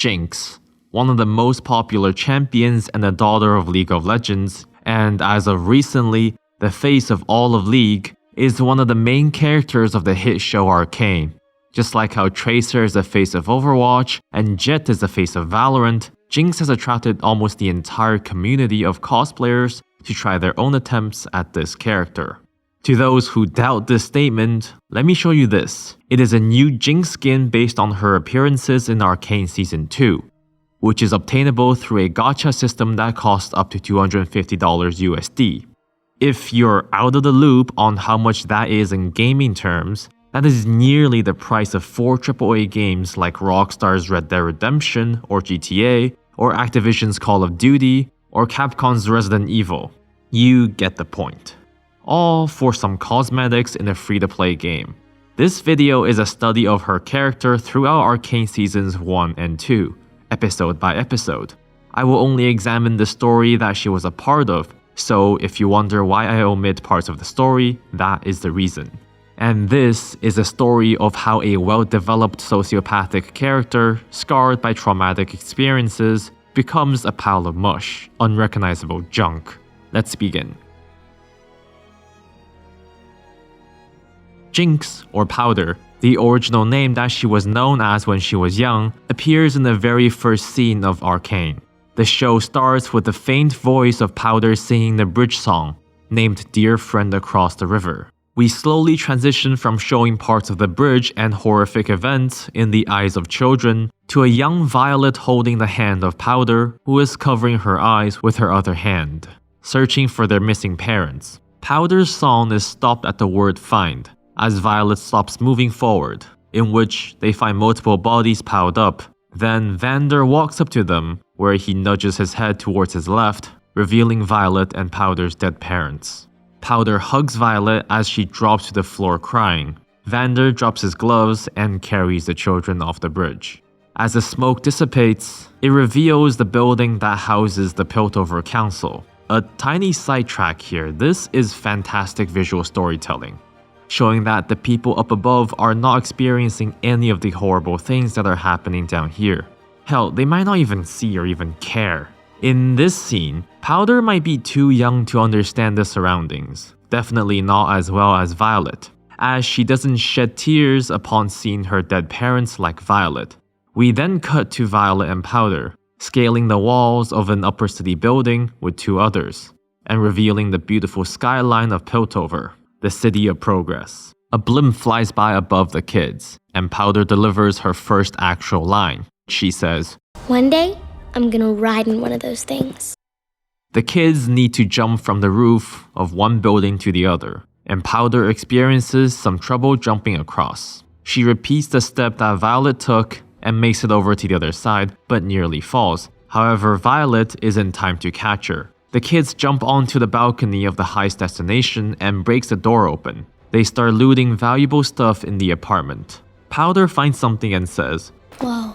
Jinx, one of the most popular champions and the daughter of League of Legends, and as of recently, the face of all of League, is one of the main characters of the hit show Arcane. Just like how Tracer is the face of Overwatch and Jett is the face of Valorant, Jinx has attracted almost the entire community of cosplayers to try their own attempts at this character. To those who doubt this statement, let me show you this. It is a new Jinx skin based on her appearances in Arcane Season 2, which is obtainable through a gacha system that costs up to $250 USD. If you're out of the loop on how much that is in gaming terms, that is nearly the price of 4 AAA games like Rockstar's Red Dead Redemption or GTA, or Activision's Call of Duty, or Capcom's Resident Evil. You get the point. All for some cosmetics in a free-to-play game. This video is a study of her character throughout Arcane Seasons 1 and 2, episode by episode. I will only examine the story that she was a part of, so if you wonder why I omit parts of the story, that is the reason. And this is a story of how a well-developed sociopathic character, scarred by traumatic experiences, becomes a pile of mush, unrecognizable junk. Let's begin. Jinx, or Powder, the original name that she was known as when she was young, appears in the very first scene of Arcane. The show starts with the faint voice of Powder singing the bridge song, named Dear Friend Across the River. We slowly transition from showing parts of the bridge and horrific events in the eyes of children to a young Violet holding the hand of Powder, who is covering her eyes with her other hand, searching for their missing parents. Powder's song is stopped at the word find, as Violet stops moving forward, in which they find multiple bodies piled up. Then Vander walks up to them, where he nudges his head towards his left, revealing Violet and Powder's dead parents. Powder hugs Violet as she drops to the floor crying. Vander drops his gloves and carries the children off the bridge. As the smoke dissipates, it reveals the building that houses the Piltover Council. A tiny sidetrack here, this is fantastic visual storytelling, showing that the people up above are not experiencing any of the horrible things that are happening down here. Hell, they might not even see or even care. In this scene, Powder might be too young to understand the surroundings, definitely not as well as Violet, as she doesn't shed tears upon seeing her dead parents like Violet. We then cut to Violet and Powder, scaling the walls of an upper city building with 2 others, and revealing the beautiful skyline of Piltover, the city of progress. A blimp flies by above the kids, and Powder delivers her first actual line. She says, "One day, I'm gonna ride in one of those things." The kids need to jump from the roof of one building to the other, and Powder experiences some trouble jumping across. She repeats the step that Violet took and makes it over to the other side, but nearly falls. However, Violet is in time to catch her. The kids jump onto the balcony of the heist destination and breaks the door open. They start looting valuable stuff in the apartment. Powder finds something and says, "Whoa,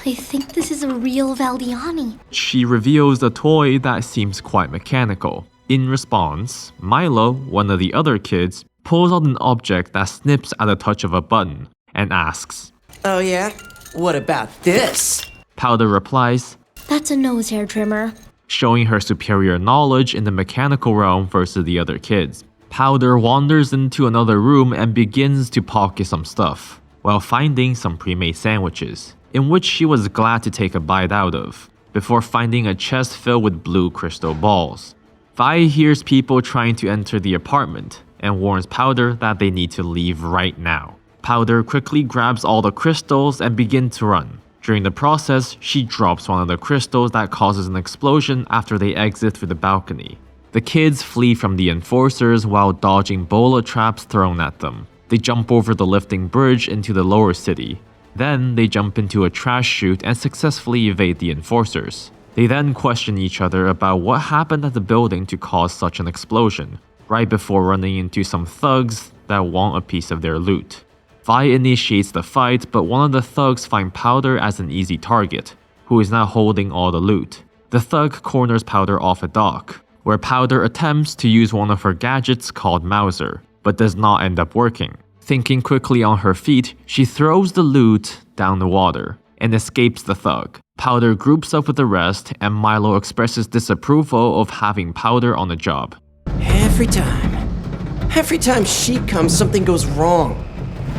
I think this is a real Valdiani." She reveals a toy that seems quite mechanical. In response, Milo, one of the other kids, pulls out an object that snips at a touch of a button and asks, "Oh yeah? What about this?" Powder replies, "That's a nose hair trimmer," showing her superior knowledge in the mechanical realm versus the other kids. Powder wanders into another room and begins to pocket some stuff, while finding some pre-made sandwiches, in which she was glad to take a bite out of, before finding a chest filled with blue crystal balls. Vi hears people trying to enter the apartment, and warns Powder that they need to leave right now. Powder quickly grabs all the crystals and begins to run. During the process, she drops one of the crystals that causes an explosion after they exit through the balcony. The kids flee from the enforcers while dodging bullet traps thrown at them. They jump over the lifting bridge into the lower city. Then they jump into a trash chute and successfully evade the enforcers. They then question each other about what happened at the building to cause such an explosion, right before running into some thugs that want a piece of their loot. Vi initiates the fight, but one of the thugs finds Powder as an easy target, who is now holding all the loot. The thug corners Powder off a dock, where Powder attempts to use one of her gadgets called Mauser, but does not end up working. Thinking quickly on her feet, she throws the loot down the water, and escapes the thug. Powder groups up with the rest, and Milo expresses disapproval of having Powder on the job. Every time she comes, something goes wrong.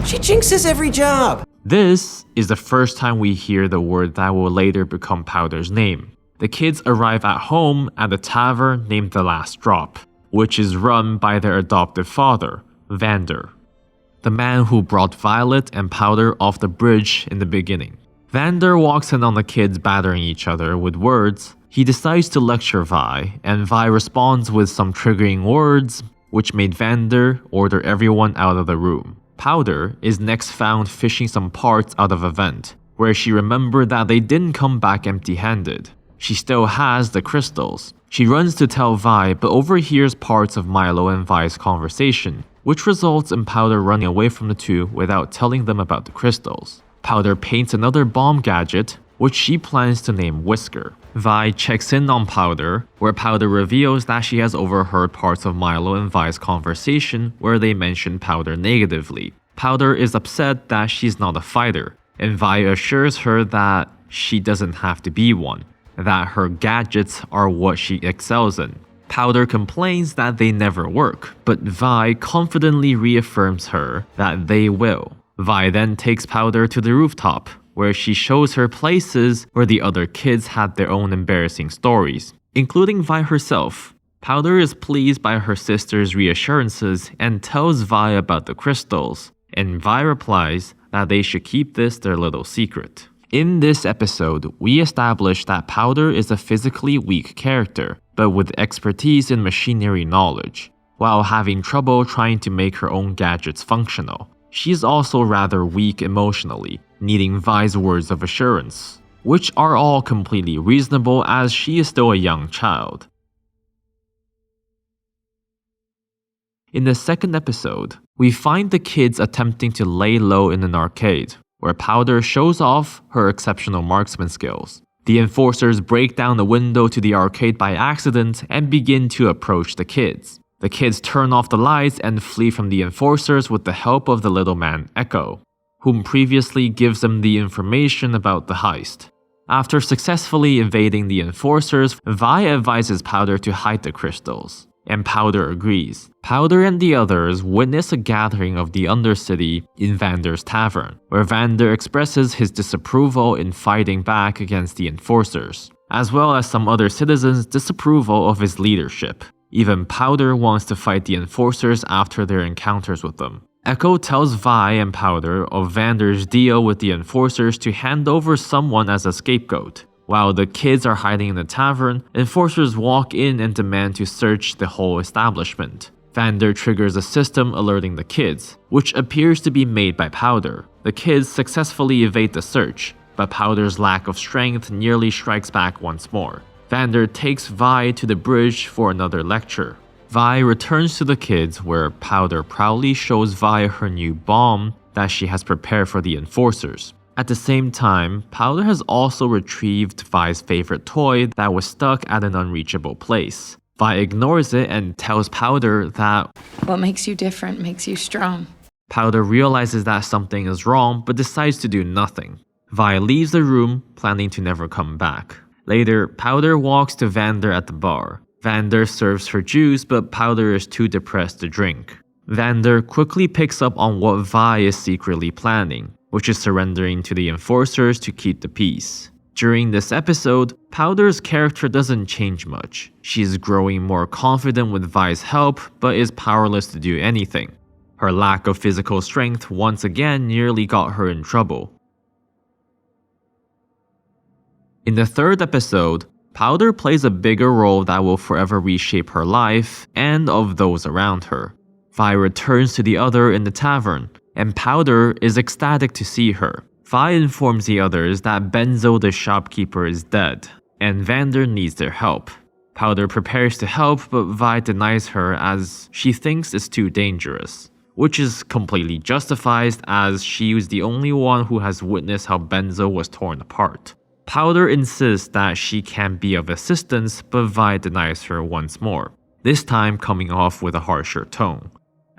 She jinxes every job. This is the first time we hear the word that will later become Powder's name. The kids arrive at home at a tavern named The Last Drop, which is run by their adoptive father, Vander, the man who brought Violet and Powder off the bridge in the beginning. Vander walks in on the kids battering each other with words. He decides to lecture Vi, and Vi responds with some triggering words, which made Vander order everyone out of the room. Powder is next found fishing some parts out of a vent, where she remembered that they didn't come back empty-handed. She still has the crystals. She runs to tell Vi, but overhears parts of Milo and Vi's conversation, which results in Powder running away from the two without telling them about the crystals. Powder paints another bomb gadget, which she plans to name Whisker. Vi checks in on Powder, where Powder reveals that she has overheard parts of Milo and Vi's conversation where they mention Powder negatively. Powder is upset that she's not a fighter, and Vi assures her that she doesn't have to be one, that her gadgets are what she excels in. Powder complains that they never work, but Vi confidently reaffirms her that they will. Vi then takes Powder to the rooftop, where she shows her places where the other kids had their own embarrassing stories, including Vi herself. Powder is pleased by her sister's reassurances and tells Vi about the crystals, and Vi replies that they should keep this their little secret. In this episode, we establish that Powder is a physically weak character, but with expertise in machinery knowledge, while having trouble trying to make her own gadgets functional. She's also rather weak emotionally, needing Vi's words of assurance, which are all completely reasonable as she is still a young child. In the second episode, we find the kids attempting to lay low in an arcade, where Powder shows off her exceptional marksman skills. The enforcers break down the window to the arcade by accident and begin to approach the kids. The kids turn off the lights and flee from the enforcers with the help of the little man Echo, whom previously gives them the information about the heist. After successfully evading the enforcers, Vi advises Powder to hide the crystals, and Powder agrees. Powder and the others witness a gathering of the Undercity in Vander's tavern, where Vander expresses his disapproval in fighting back against the enforcers, as well as some other citizens' disapproval of his leadership. Even Powder wants to fight the enforcers after their encounters with them. Echo tells Vi and Powder of Vander's deal with the enforcers to hand over someone as a scapegoat. While the kids are hiding in the tavern, enforcers walk in and demand to search the whole establishment. Vander triggers a system alerting the kids, which appears to be made by Powder. The kids successfully evade the search, but Powder's lack of strength nearly strikes back once more. Vander takes Vi to the bridge for another lecture. Vi returns to the kids, where Powder proudly shows Vi her new bomb that she has prepared for the enforcers. At the same time, Powder has also retrieved Vi's favorite toy that was stuck at an unreachable place. Vi ignores it and tells Powder that what makes you different makes you strong. Powder realizes that something is wrong but decides to do nothing. Vi leaves the room, planning to never come back. Later, Powder walks to Vander at the bar. Vander serves her juice, but Powder is too depressed to drink. Vander quickly picks up on what Vi is secretly planning, which is surrendering to the enforcers to keep the peace. During this episode, Powder's character doesn't change much. She is growing more confident with Vi's help, but is powerless to do anything. Her lack of physical strength once again nearly got her in trouble. In the third episode, Powder plays a bigger role that will forever reshape her life and of those around her. Vi returns to the other in the tavern, and Powder is ecstatic to see her. Vi informs the others that Benzo the shopkeeper is dead, and Vander needs their help. Powder prepares to help, but Vi denies her as she thinks it's too dangerous, which is completely justified as she was the only one who has witnessed how Benzo was torn apart. Powder insists that she can be of assistance, but Vi denies her once more, this time coming off with a harsher tone.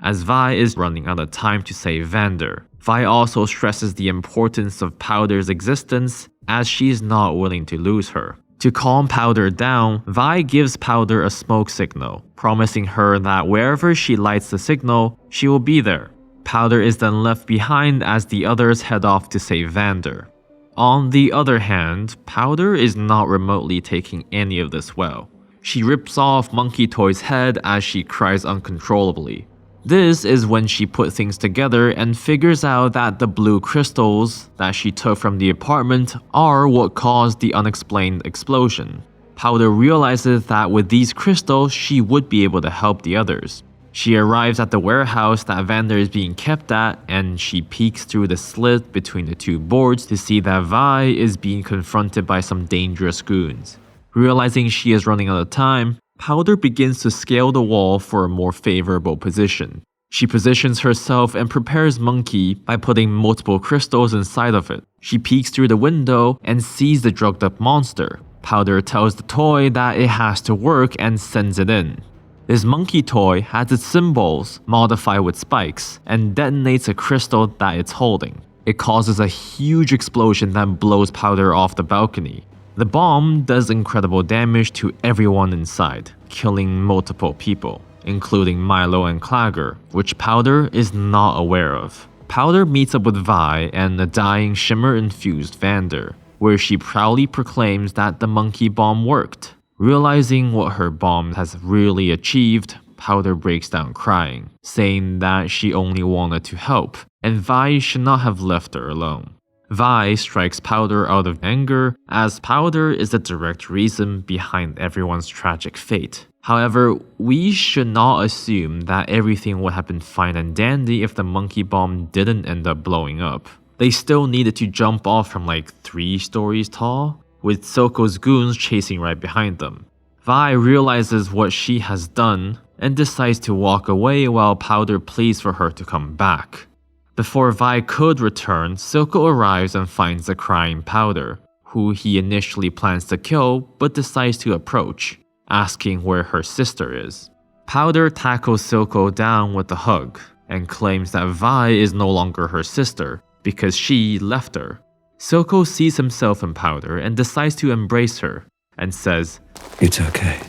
As Vi is running out of time to save Vander, Vi also stresses the importance of Powder's existence as she is not willing to lose her. To calm Powder down, Vi gives Powder a smoke signal, promising her that wherever she lights the signal, she will be there. Powder is then left behind as the others head off to save Vander. On the other hand, Powder is not remotely taking any of this well. She rips off Monkey Toy's head as she cries uncontrollably. This is when she puts things together and figures out that the blue crystals that she took from the apartment are what caused the unexplained explosion. Powder realizes that with these crystals, she would be able to help the others. She arrives at the warehouse that Vander is being kept at, and she peeks through the slit between the two boards to see that Vi is being confronted by some dangerous goons. Realizing she is running out of time, Powder begins to scale the wall for a more favorable position. She positions herself and prepares Monkey by putting multiple crystals inside of it. She peeks through the window and sees the drugged up monster. Powder tells the toy that it has to work and sends it in. This monkey toy has its symbols modified with spikes and detonates a crystal that it's holding. It causes a huge explosion that blows Powder off the balcony. The bomb does incredible damage to everyone inside, killing multiple people, including Milo and Clagger, which Powder is not aware of. Powder meets up with Vi and a dying shimmer-infused Vander, where she proudly proclaims that the monkey bomb worked. Realizing what her bomb has really achieved, Powder breaks down crying, saying that she only wanted to help, and Vi should not have left her alone. Vi strikes Powder out of anger, as Powder is the direct reason behind everyone's tragic fate. However, we should not assume that everything would have been fine and dandy if the monkey bomb didn't end up blowing up. They still needed to jump off from like 3 stories tall, with Silco's goons chasing right behind them. Vi realizes what she has done and decides to walk away while Powder pleads for her to come back. Before Vi could return, Silco arrives and finds the crying Powder, who he initially plans to kill but decides to approach, asking where her sister is. Powder tackles Silco down with a hug and claims that Vi is no longer her sister because she left her. Silco sees himself in Powder and decides to embrace her and says, "It's okay.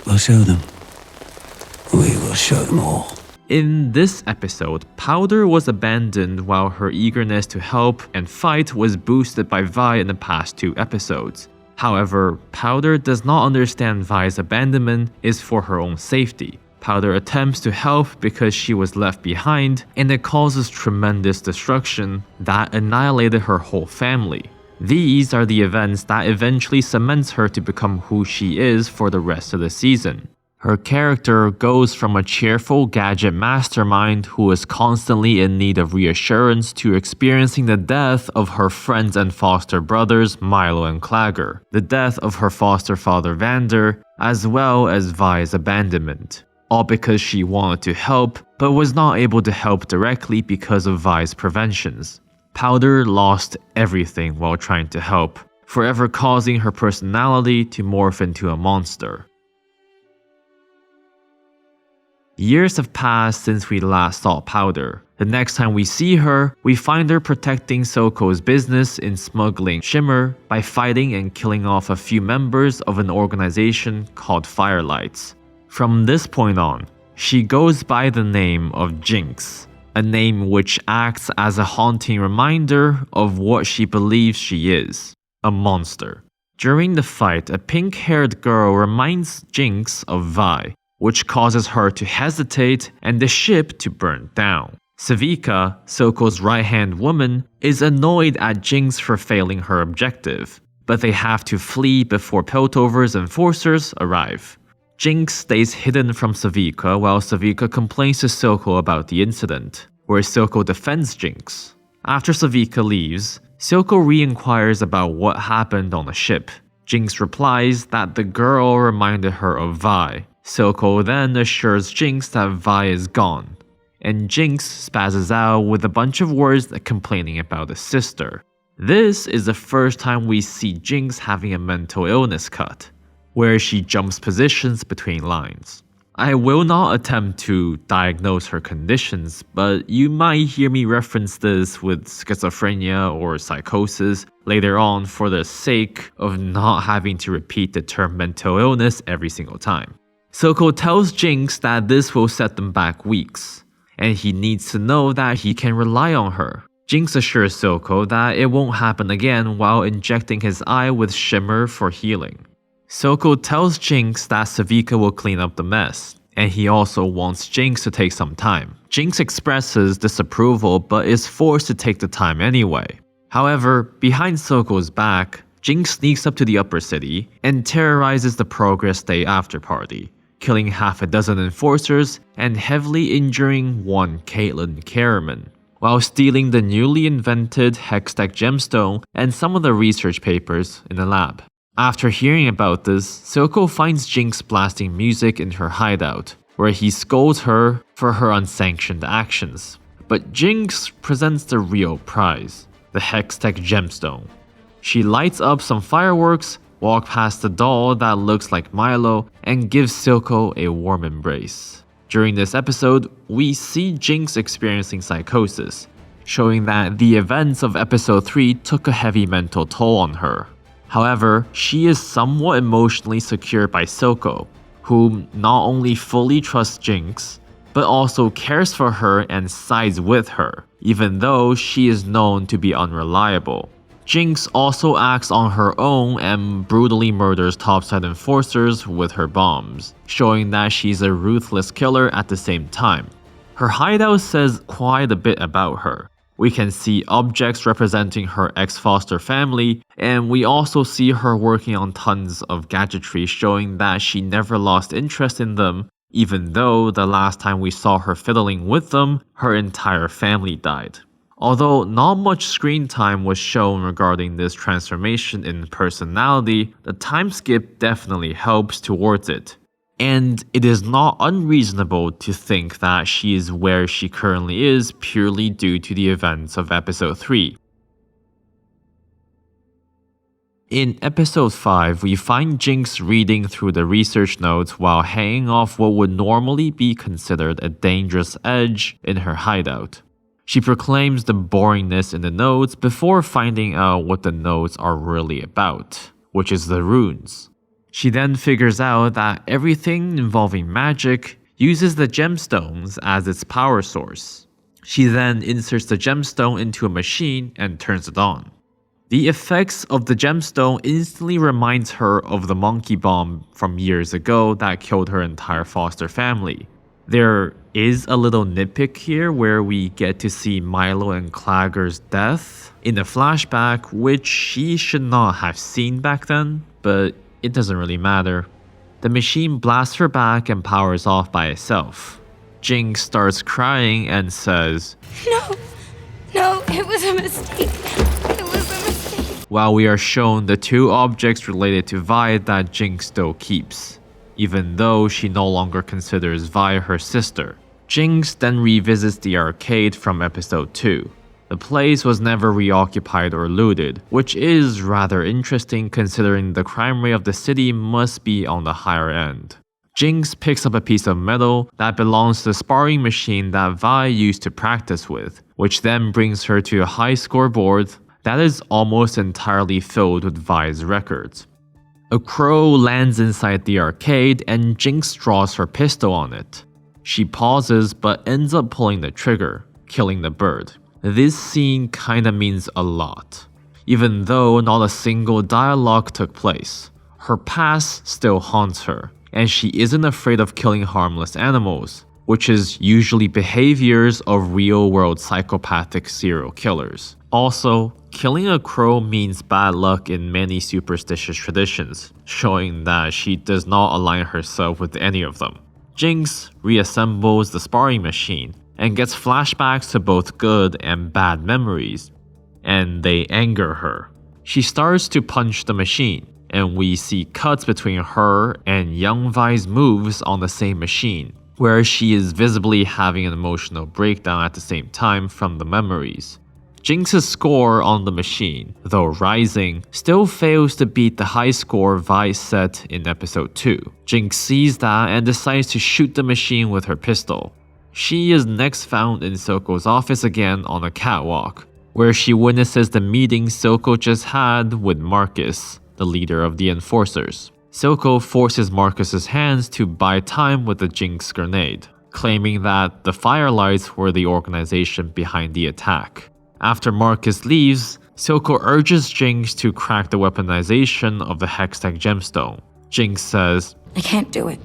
We'll show them. We will show them all." In this episode, Powder was abandoned while her eagerness to help and fight was boosted by Vi in the past 2 episodes. However, Powder does not understand Vi's abandonment is for her own safety. Powder attempts to help because she was left behind, and it causes tremendous destruction that annihilated her whole family. These are the events that eventually cements her to become who she is for the rest of the season. Her character goes from a cheerful gadget mastermind who is constantly in need of reassurance to experiencing the death of her friends and foster brothers Milo and Clagger, the death of her foster father Vander, as well as Vi's abandonment. All because she wanted to help, but was not able to help directly because of Vi's preventions. Powder lost everything while trying to help, forever causing her personality to morph into a monster. Years have passed since we last saw Powder. The next time we see her, we find her protecting Silco's business in smuggling Shimmer by fighting and killing off a few members of an organization called Firelights. From this point on, she goes by the name of Jinx, a name which acts as a haunting reminder of what she believes she is, a monster. During the fight, a pink-haired girl reminds Jinx of Vi, which causes her to hesitate and the ship to burn down. Savika, Silco's right-hand woman, is annoyed at Jinx for failing her objective, but they have to flee before Piltover's enforcers arrive. Jinx stays hidden from Savika while Savika complains to Silco about the incident, where Silco defends Jinx. After Savika leaves, Silco re-inquires about what happened on the ship. Jinx replies that the girl reminded her of Vi. Silco then assures Jinx that Vi is gone, and Jinx spazzes out with a bunch of words complaining about his sister. This is the first time we see Jinx having a mental illness cut, where she jumps positions between lines. I will not attempt to diagnose her conditions, but you might hear me reference this with schizophrenia or psychosis later on for the sake of not having to repeat the term mental illness every single time. Silco tells Jinx that this will set them back weeks, and he needs to know that he can rely on her. Jinx assures Silco that it won't happen again while injecting his eye with shimmer for healing. Silco tells Jinx that Savika will clean up the mess, and he also wants Jinx to take some time. Jinx expresses disapproval but is forced to take the time anyway. However, behind Silco's back, Jinx sneaks up to the upper city and terrorizes the Progress Day after party, killing half a dozen enforcers and heavily injuring one Caitlyn Kerriman, while stealing the newly invented Hextech gemstone and some of the research papers in the lab. After hearing about this, Silco finds Jinx blasting music in her hideout, where he scolds her for her unsanctioned actions. But Jinx presents the real prize, the Hextech gemstone. She lights up some fireworks, walks past the doll that looks like Milo, and gives Silco a warm embrace. During this episode, we see Jinx experiencing psychosis, showing that the events of episode 3 took a heavy mental toll on her. However, she is somewhat emotionally secured by Silco, who not only fully trusts Jinx, but also cares for her and sides with her, even though she is known to be unreliable. Jinx also acts on her own and brutally murders topside enforcers with her bombs, showing that she's a ruthless killer at the same time. Her hideout says quite a bit about her. We can see objects representing her ex-foster family, and we also see her working on tons of gadgetry showing that she never lost interest in them, even though the last time we saw her fiddling with them, her entire family died. Although not much screen time was shown regarding this transformation in personality, the time skip definitely helps towards it. And it is not unreasonable to think that she is where she currently is purely due to the events of episode 3. In episode 5, we find Jinx reading through the research notes while hanging off what would normally be considered a dangerous edge in her hideout. She proclaims the boringness in the notes before finding out what the notes are really about, which is the runes. She then figures out that everything involving magic uses the gemstones as its power source. She then inserts the gemstone into a machine and turns it on. The effects of the gemstone instantly reminds her of the monkey bomb from years ago that killed her entire foster family. There is a little nitpick here where we get to see Milo and Clagger's death in a flashback, which she should not have seen back then, but it doesn't really matter. The machine blasts her back and powers off by itself. Jinx starts crying and says, No, it was a mistake. It was a mistake. While we are shown the two objects related to Vi that Jinx still keeps, even though she no longer considers Vi her sister. Jinx then revisits the arcade from episode 2. The place was never reoccupied or looted, which is rather interesting considering the crime rate of the city must be on the higher end. Jinx picks up a piece of metal that belongs to the sparring machine that Vi used to practice with, which then brings her to a high scoreboard that is almost entirely filled with Vi's records. A crow lands inside the arcade and Jinx draws her pistol on it. She pauses but ends up pulling the trigger, killing the bird. This scene kinda means a lot. Even though not a single dialogue took place, her past still haunts her, and she isn't afraid of killing harmless animals, which is usually behaviors of real-world psychopathic serial killers. Also, killing a crow means bad luck in many superstitious traditions, showing that she does not align herself with any of them. Jinx reassembles the sparring machine and gets flashbacks to both good and bad memories, and they anger her. She starts to punch the machine, and we see cuts between her and young Vi's moves on the same machine, where she is visibly having an emotional breakdown at the same time from the memories. Jinx's score on the machine, though rising, still fails to beat the high score Vi set in episode 2. Jinx sees that and decides to shoot the machine with her pistol. She is next found in Silco's office again on a catwalk, where she witnesses the meeting Silco just had with Marcus, the leader of the Enforcers. Silco forces Marcus's hands to buy time with the Jinx grenade, claiming that the Firelights were the organization behind the attack. After Marcus leaves, Silco urges Jinx to crack the weaponization of the Hextech gemstone. Jinx says, I can't do it.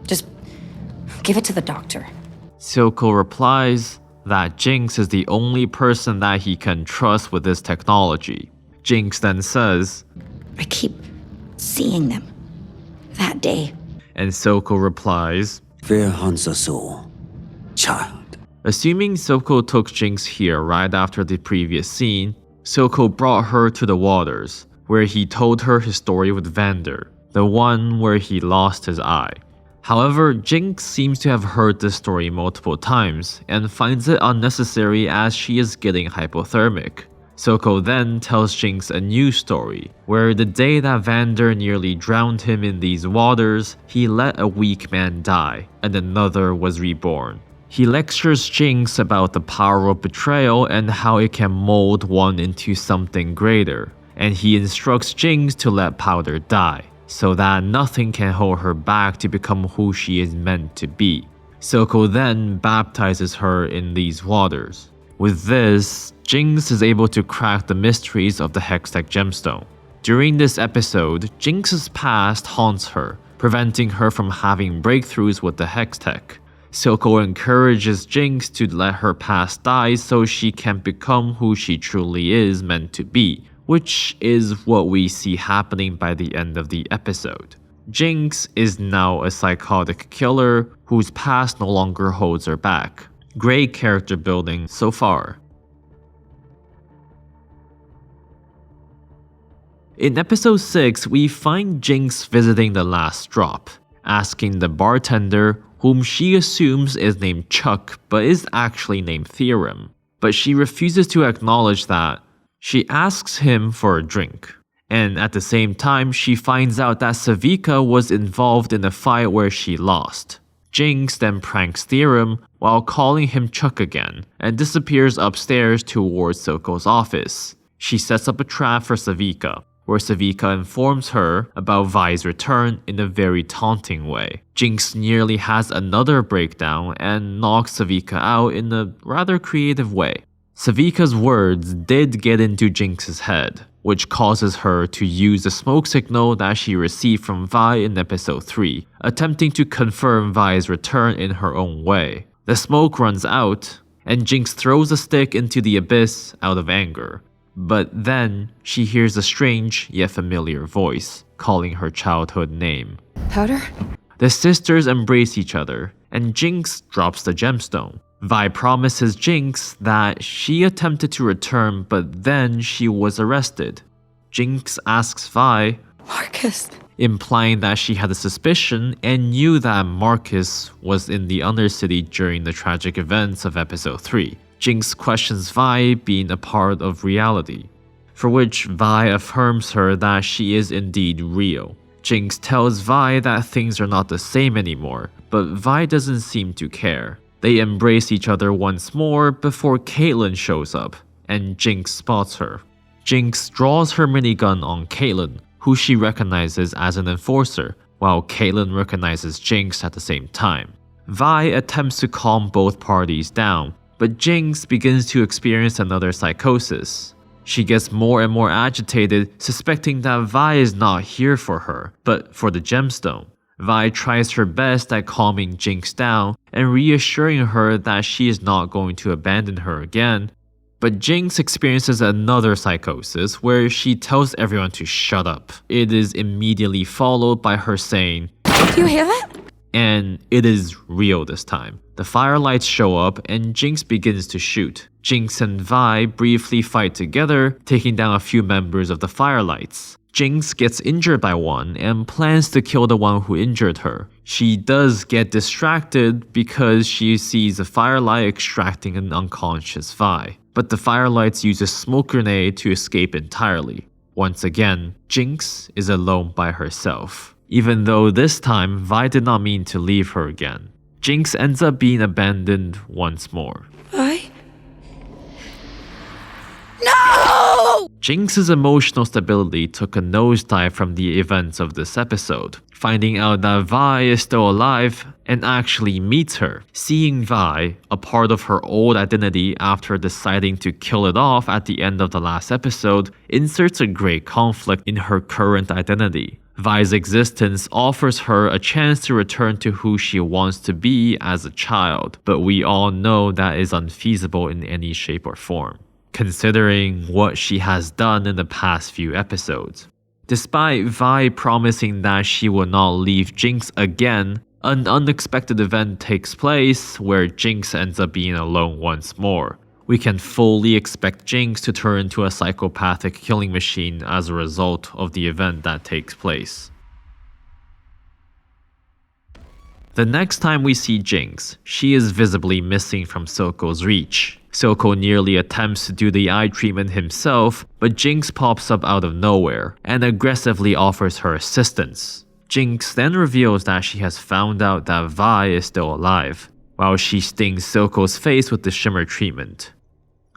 Just give it to the doctor. Silco replies that Jinx is the only person that he can trust with this technology. Jinx then says, I keep seeing them. That day. And Silco replies, Fear haunts us all, child. Assuming Silco took Jinx here right after the previous scene, Silco brought her to the waters, where he told her his story with Vander, the one where he lost his eye. However, Jinx seems to have heard this story multiple times and finds it unnecessary as she is getting hypothermic. Silco then tells Jinx a new story, where the day that Vander nearly drowned him in these waters, he let a weak man die, and another was reborn. He lectures Jinx about the power of betrayal and how it can mold one into something greater, and he instructs Jinx to let Powder die, so that nothing can hold her back to become who she is meant to be. Silco then baptizes her in these waters. With this, Jinx is able to crack the mysteries of the Hextech gemstone. During this episode, Jinx's past haunts her, preventing her from having breakthroughs with the Hextech. Silco encourages Jinx to let her past die so she can become who she truly is meant to be, which is what we see happening by the end of the episode. Jinx is now a psychotic killer whose past no longer holds her back. Great character building so far. In episode 6, we find Jinx visiting the last drop, asking the bartender, whom she assumes is named Chuck but is actually named Theorem, but she refuses to acknowledge that. She asks him for a drink, and at the same time she finds out that Savika was involved in a fight where she lost. Jinx then pranks Theorem while calling him Chuck again, and disappears upstairs towards Silco's office. She sets up a trap for Savika, where Savika informs her about Vi's return in a very taunting way. Jinx nearly has another breakdown and knocks Savika out in a rather creative way. Savika's words did get into Jinx's head, which causes her to use the smoke signal that she received from Vi in episode 3, attempting to confirm Vi's return in her own way. The smoke runs out, and Jinx throws a stick into the abyss out of anger. But then, she hears a strange yet familiar voice, calling her childhood name. Powder? The sisters embrace each other, and Jinx drops the gemstone. Vi promises Jinx that she attempted to return, but then she was arrested. Jinx asks Vi, Marcus. implying that she had a suspicion and knew that Marcus was in the Undercity during the tragic events of episode 3. Jinx questions Vi being a part of reality, for which Vi affirms her that she is indeed real. Jinx tells Vi that things are not the same anymore, but Vi doesn't seem to care. They embrace each other once more before Caitlyn shows up, and Jinx spots her. Jinx draws her minigun on Caitlyn, who she recognizes as an enforcer, while Caitlyn recognizes Jinx at the same time. Vi attempts to calm both parties down, but Jinx begins to experience another psychosis. She gets more and more agitated, suspecting that Vi is not here for her, but for the gemstone. Vi tries her best at calming Jinx down and reassuring her that she is not going to abandon her again. But Jinx experiences another psychosis where she tells everyone to shut up. It is immediately followed by her saying, Do you hear that? and it is real this time. The firelights show up and Jinx begins to shoot. Jinx and Vi briefly fight together, taking down a few members of the firelights. Jinx gets injured by one and plans to kill the one who injured her. She does get distracted because she sees a firelight extracting an unconscious Vi. but the Firelights use a smoke grenade to escape entirely. Once again, Jinx is alone by herself, even though this time Vi did not mean to leave her again. Jinx ends up being abandoned once more. Vi? No! Jinx's emotional stability took a nosedive from the events of this episode. Finding out that Vi is still alive and actually meets her. Seeing Vi, a part of her old identity after deciding to kill it off at the end of the last episode, inserts a great conflict in her current identity. Vi's existence offers her a chance to return to who she wants to be as a child, but we all know that is unfeasible in any shape or form, considering what she has done in the past few episodes. Despite Vi promising that she will not leave Jinx again, an unexpected event takes place where Jinx ends up being alone once more. We can fully expect Jinx to turn into a psychopathic killing machine as a result of the event that takes place. The next time we see Jinx, she is visibly missing from Silco's reach. Silco nearly attempts to do the eye treatment himself, but Jinx pops up out of nowhere and aggressively offers her assistance. Jinx then reveals that she has found out that Vi is still alive, while she stings Silco's face with the shimmer treatment.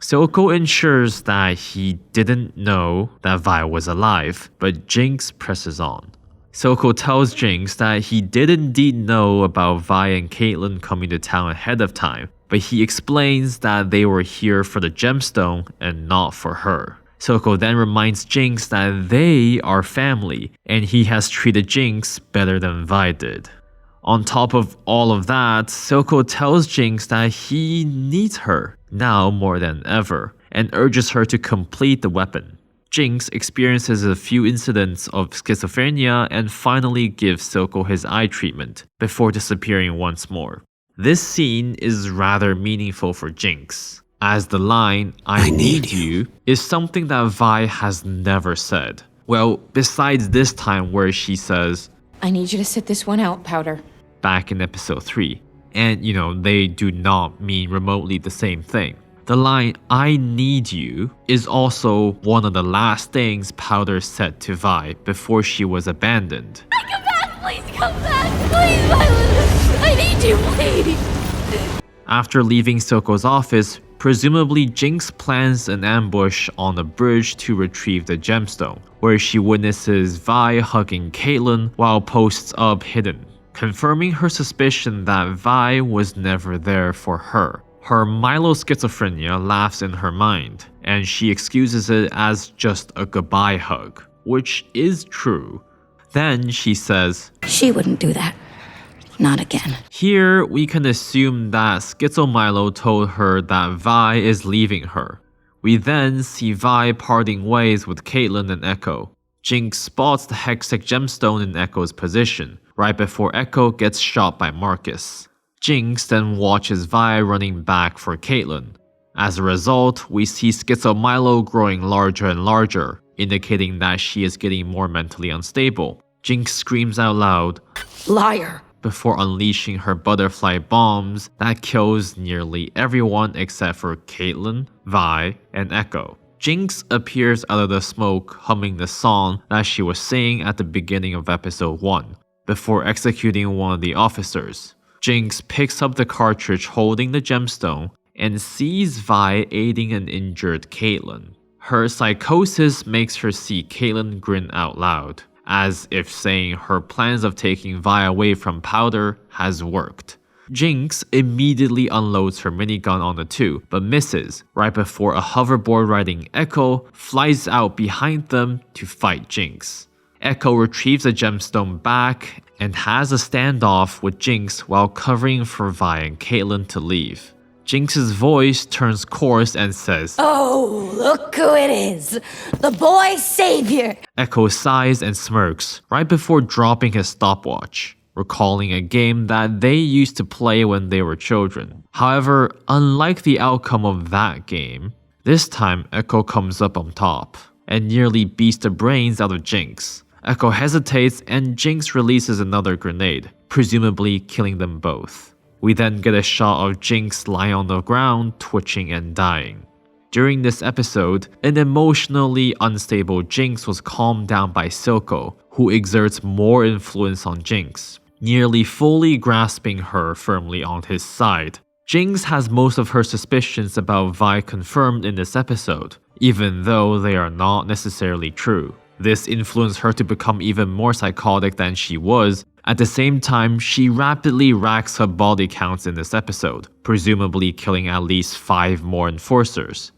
Silco ensures that he didn't know that Vi was alive, but Jinx presses on. Silco tells Jinx that he did indeed know about Vi and Caitlyn coming to town ahead of time, but he explains that they were here for the gemstone and not for her. Silco then reminds Jinx that they are family, and he has treated Jinx better than Vi did. On top of all of that, Silco tells Jinx that he needs her, now more than ever, and urges her to complete the weapon. Jinx experiences a few incidents of schizophrenia and finally gives Silco his eye treatment, before disappearing once more. This scene is rather meaningful for Jinx, as the line, I need you, is something that Vi has never said. Well, besides this time where she says, I need you to sit this one out, Powder. Back in episode 3. And, they do not mean remotely the same thing. The line, I need you, is also one of the last things Powder said to Vi before she was abandoned. Come back, please come back, please, Violet. I need you, please. After leaving Silco's office, presumably Jinx plans an ambush on the bridge to retrieve the gemstone, where she witnesses Vi hugging Caitlyn while posts up hidden, confirming her suspicion that Vi was never there for her. Her schizophrenia laughs in her mind, and she excuses it as just a goodbye hug, which is true. Then she says, She wouldn't do that. Not again. Here, we can assume that Schizomilo told her that Vi is leaving her. We then see Vi parting ways with Caitlyn and Echo. Jinx spots the Hextech gemstone in Echo's position, right before Echo gets shot by Marcus. Jinx then watches Vi running back for Caitlyn. As a result, we see Schizomilo growing larger and larger, indicating that she is getting more mentally unstable. Jinx screams out loud, Liar. before unleashing her butterfly bombs that kills nearly everyone except for Caitlyn, Vi, and Echo. Jinx appears out of the smoke humming the song that she was singing at the beginning of episode 1, before executing one of the officers. Jinx picks up the cartridge holding the gemstone and sees Vi aiding an injured Caitlyn. Her psychosis makes her see Caitlyn grin out loud, as if saying her plans of taking Vi away from Powder has worked. Jinx immediately unloads her minigun on the two, but misses, right before a hoverboard riding Echo flies out behind them to fight Jinx. Echo retrieves the gemstone back and has a standoff with Jinx while covering for Vi and Caitlyn to leave. Jinx's voice turns coarse and says, Oh, look who it is. The boy savior. Echo sighs and smirks right before dropping his stopwatch, recalling a game that they used to play when they were children. However, unlike the outcome of that game, this time Echo comes up on top and nearly beats the brains out of Jinx. Echo hesitates and Jinx releases another grenade, presumably killing them both. We then get a shot of Jinx lying on the ground, twitching and dying. During this episode, an emotionally unstable Jinx was calmed down by Silco, who exerts more influence on Jinx, nearly fully grasping her firmly on his side. Jinx has most of her suspicions about Vi confirmed in this episode, even though they are not necessarily true. This influenced her to become even more psychotic than she was. At the same time, she rapidly racks up body counts in this episode, presumably killing at least 5 more enforcers.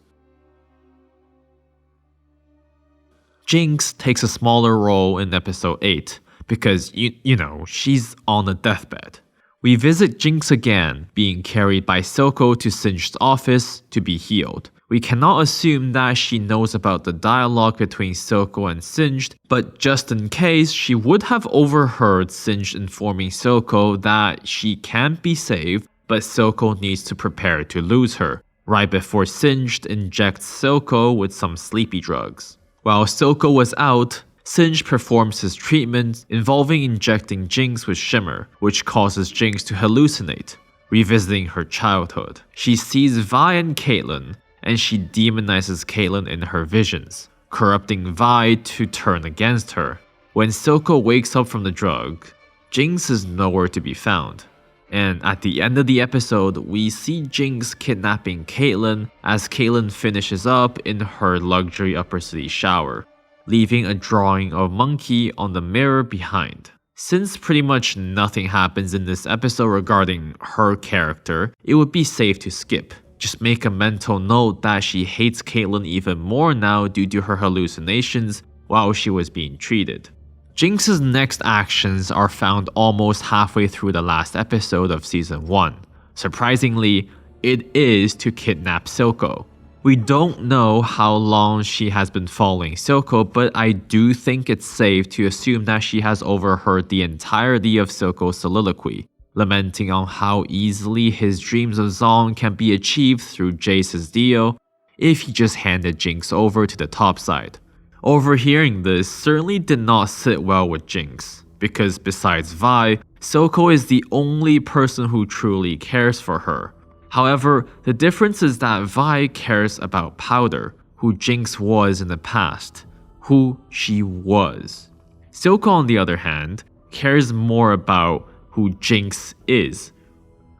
Jinx takes a smaller role in episode 8, because, you know, she's on a deathbed. We visit Jinx again, being carried by Silco to Singed's office to be healed. We cannot assume that she knows about the dialogue between Silco and Singed, but just in case, she would have overheard Singed informing Silco that she can't be saved, but Silco needs to prepare to lose her, right before Singed injects Silco with some sleepy drugs. While Silco was out, Singed performs his treatment involving injecting Jinx with Shimmer, which causes Jinx to hallucinate, revisiting her childhood. She sees Vi and Caitlyn, and she demonizes Caitlyn in her visions, corrupting Vi to turn against her. When Silco wakes up from the drug, Jinx is nowhere to be found. And at the end of the episode, we see Jinx kidnapping Caitlyn as Caitlyn finishes up in her luxury Upper City shower, leaving a drawing of Monkey on the mirror behind. Since pretty much nothing happens in this episode regarding her character, it would be safe to skip. Just make a mental note that she hates Caitlyn even more now due to her hallucinations while she was being treated. Jinx's next actions are found almost halfway through the last episode of Season 1. Surprisingly, it is to kidnap Silco. We don't know how long she has been following Silco, but I do think it's safe to assume that she has overheard the entirety of Silco's soliloquy, lamenting on how easily his dreams of Zong can be achieved through Jace's deal if he just handed Jinx over to the top side. Overhearing this certainly did not sit well with Jinx, because besides Vi, Silco is the only person who truly cares for her. However, the difference is that Vi cares about Powder, who Jinx was in the past, who she was. Silco, on the other hand, cares more about who Jinx is.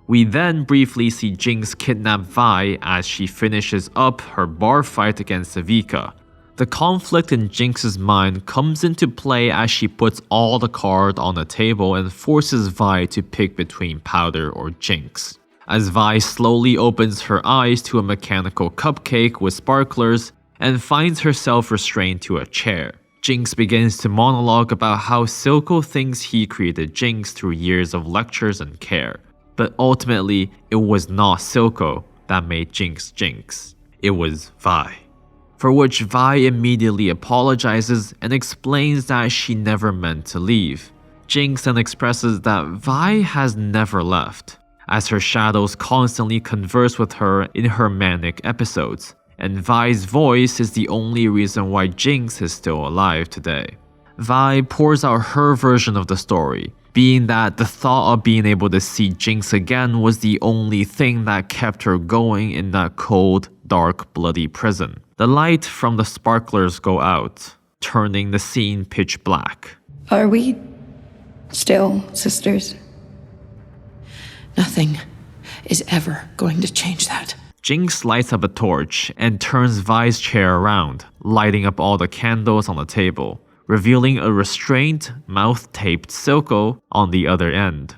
We then briefly see Jinx kidnap Vi as she finishes up her bar fight against Savika. The conflict in Jinx's mind comes into play as she puts all the cards on the table and forces Vi to pick between Powder or Jinx. As Vi slowly opens her eyes to a mechanical cupcake with sparklers and finds herself restrained to a chair, Jinx begins to monologue about how Silco thinks he created Jinx through years of lectures and care. But ultimately, it was not Silco that made Jinx Jinx. It was Vi. For which Vi immediately apologizes and explains that she never meant to leave. Jinx then expresses that Vi has never left, as her shadows constantly converse with her in her manic episodes, and Vi's voice is the only reason why Jinx is still alive today. Vi pours out her version of the story, being that the thought of being able to see Jinx again was the only thing that kept her going in that cold, dark, bloody prison. The light from the sparklers go out, turning the scene pitch black. Are we still sisters? Nothing is ever going to change that. Jinx lights up a torch and turns Vi's chair around, lighting up all the candles on the table, revealing a restrained, mouth-taped Silco on the other end.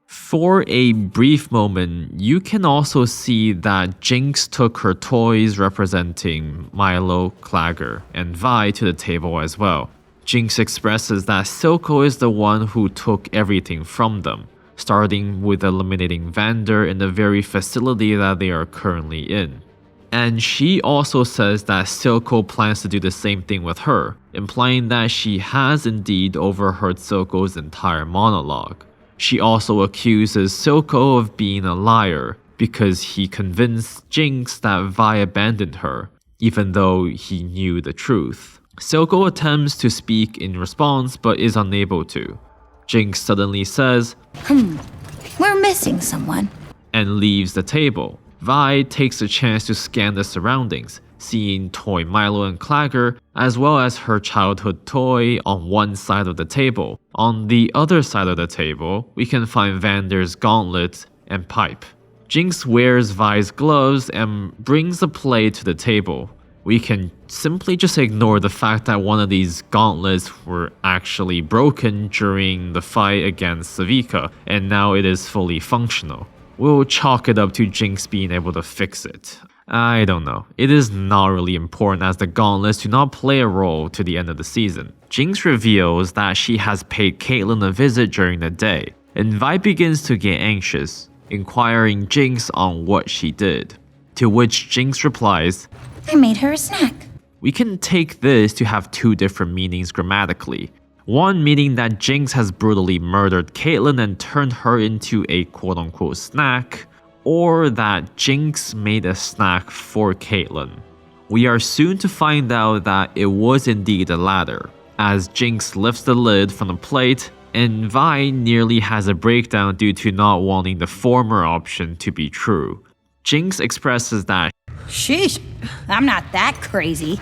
For a brief moment, you can also see that Jinx took her toys representing Milo, Clagger, and Vi to the table as well. Jinx expresses that Silco is the one who took everything from them, starting with eliminating Vander in the very facility that they are currently in. And she also says that Silco plans to do the same thing with her, implying that she has indeed overheard Silco's entire monologue. She also accuses Silco of being a liar because he convinced Jinx that Vi abandoned her, even though he knew the truth. Silco attempts to speak in response but is unable to. Jinx suddenly says, We're missing someone. and leaves the table. Vi takes a chance to scan the surroundings, seeing toy Milo and Clagger, as well as her childhood toy on one side of the table. On the other side of the table, we can find Vander's gauntlet and pipe. Jinx wears Vi's gloves and brings a plate to the table. We can simply just ignore the fact that one of these gauntlets were actually broken during the fight against Savika, and now it is fully functional. We'll chalk it up to Jinx being able to fix it. I don't know. It is not really important as the gauntlets do not play a role to the end of the season. Jinx reveals that she has paid Caitlyn a visit during the day, and Vi begins to get anxious, inquiring Jinx on what she did. To which Jinx replies, I made her a snack. We can take this to have two different meanings grammatically. One meaning that Jinx has brutally murdered Caitlyn and turned her into a quote-unquote snack, or that Jinx made a snack for Caitlyn. We are soon to find out that it was indeed the latter, as Jinx lifts the lid from the plate and Vi nearly has a breakdown due to not wanting the former option to be true. Jinx expresses that, Sheesh, I'm not that crazy.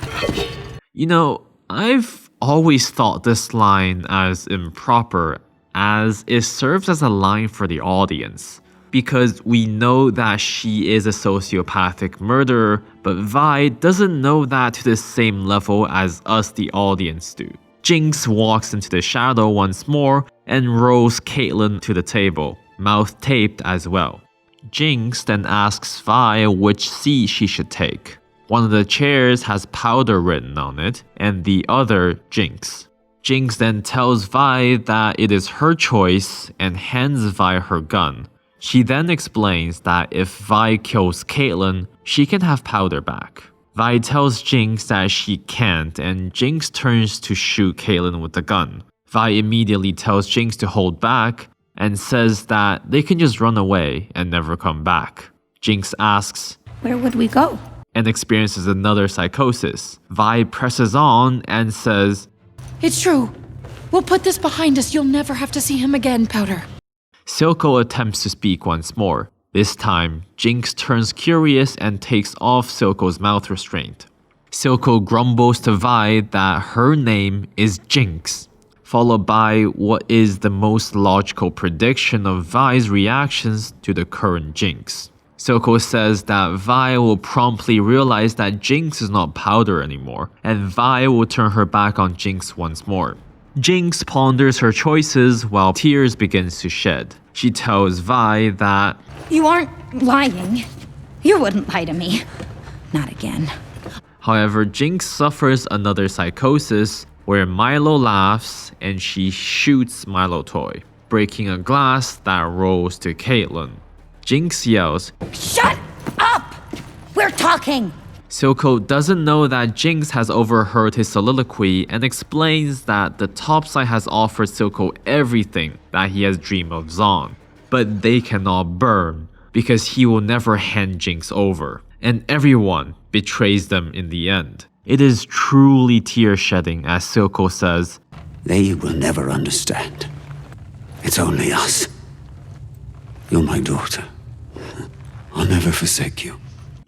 you know, I've always thought this line as improper, as it serves as a line for the audience. Because we know that she is a sociopathic murderer, but Vi doesn't know that to the same level as us the audience do. Jinx walks into the shadow once more and rolls Caitlyn to the table, mouth taped as well. Jinx then asks Vi which seat she should take. One of the chairs has powder written on it, and the other Jinx. Jinx then tells Vi that it is her choice and hands Vi her gun. She then explains that if Vi kills Caitlyn, she can have powder back. Vi tells Jinx that she can't, and Jinx turns to shoot Caitlyn with the gun. Vi immediately tells Jinx to hold back, and says that they can just run away and never come back. Jinx asks, Where would we go? and experiences another psychosis. Vi presses on and says, It's true. We'll put this behind us. You'll never have to see him again, Powder. Silco attempts to speak once more. This time, Jinx turns curious and takes off Silco's mouth restraint. Silco grumbles to Vi that her name is Jinx, followed by what is the most logical prediction of Vi's reactions to the current Jinx. Silco says that Vi will promptly realize that Jinx is not Powder anymore, and Vi will turn her back on Jinx once more. Jinx ponders her choices while tears begins to shed. She tells Vi that, You aren't lying. You wouldn't lie to me. Not again. however, Jinx suffers another psychosis where Milo laughs and she shoots Milo toy, breaking a glass that rolls to Caitlyn. Jinx yells, Shut up! We're talking! Silco doesn't know that Jinx has overheard his soliloquy and explains that the topside has offered Silco everything that he has dreamed of Zon, but they cannot burn because he will never hand Jinx over, and everyone betrays them in the end. It is truly tear-shedding as Silco says, They will never understand. It's only us. You're my daughter. I'll never forsake you.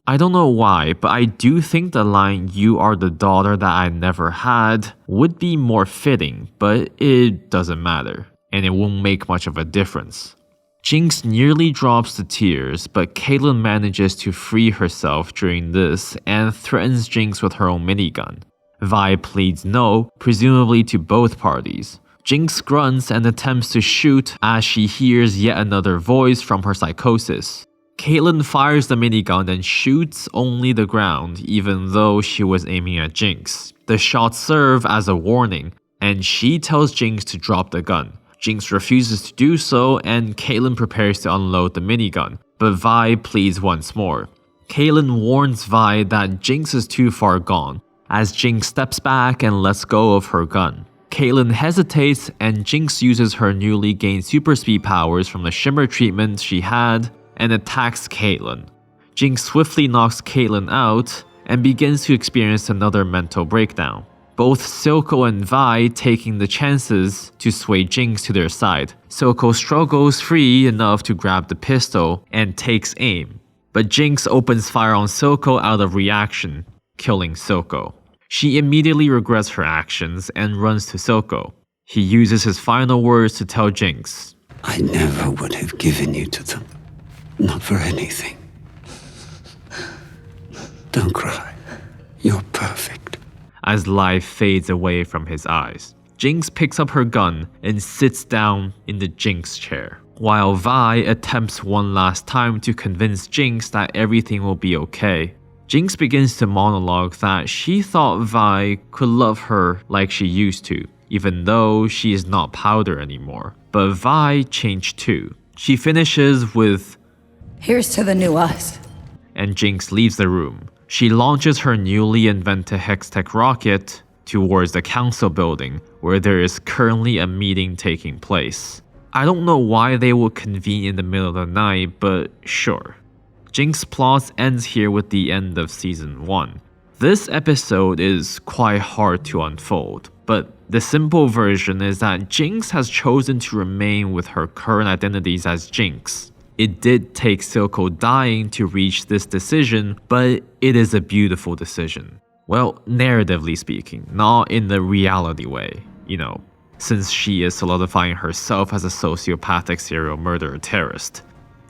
I don't know why, but I do think the line, "You are the daughter that I never had," would be more fitting, but it doesn't matter, and it won't make much of a difference. Jinx nearly drops the tears, but Caitlyn manages to free herself during this and threatens Jinx with her own minigun. Vi pleads no, presumably to both parties. Jinx grunts and attempts to shoot as she hears yet another voice from her psychosis. Caitlyn fires the minigun and shoots only the ground, even though she was aiming at Jinx. The shots serve as a warning, and she tells Jinx to drop the gun. Jinx refuses to do so, and Caitlyn prepares to unload the minigun, but Vi pleads once more. Caitlyn warns Vi that Jinx is too far gone, as Jinx steps back and lets go of her gun. Caitlyn hesitates, and Jinx uses her newly gained super speed powers from the shimmer treatment she had, and attacks Caitlyn. Jinx swiftly knocks Caitlyn out, and begins to experience another mental breakdown. Both Silco and Vi taking the chances to sway Jinx to their side. Silco struggles free enough to grab the pistol and takes aim. But Jinx opens fire on Silco out of reaction, killing Silco. She immediately regrets her actions and runs to Silco. He uses his final words to tell Jinx, I never would have given you to them. Not for anything. Don't cry. You're perfect. as life fades away from his eyes. Jinx picks up her gun and sits down in the Jinx chair, while Vi attempts one last time to convince Jinx that everything will be okay. Jinx begins to monologue that she thought Vi could love her like she used to, even though she is not Powder anymore. But Vi changed too. She finishes with, Here's to the new us. and Jinx leaves the room. She launches her newly invented Hextech rocket towards the council building, where there is currently a meeting taking place. I don't know why they would convene in the middle of the night, but sure. Jinx plot ends here with the end of season 1. This episode is quite hard to unfold, but the simple version is that Jinx has chosen to remain with her current identities as Jinx. It did take Silco dying to reach this decision, but it is a beautiful decision. Well, narratively speaking, not in the reality way, since she is solidifying herself as a sociopathic serial murderer terrorist.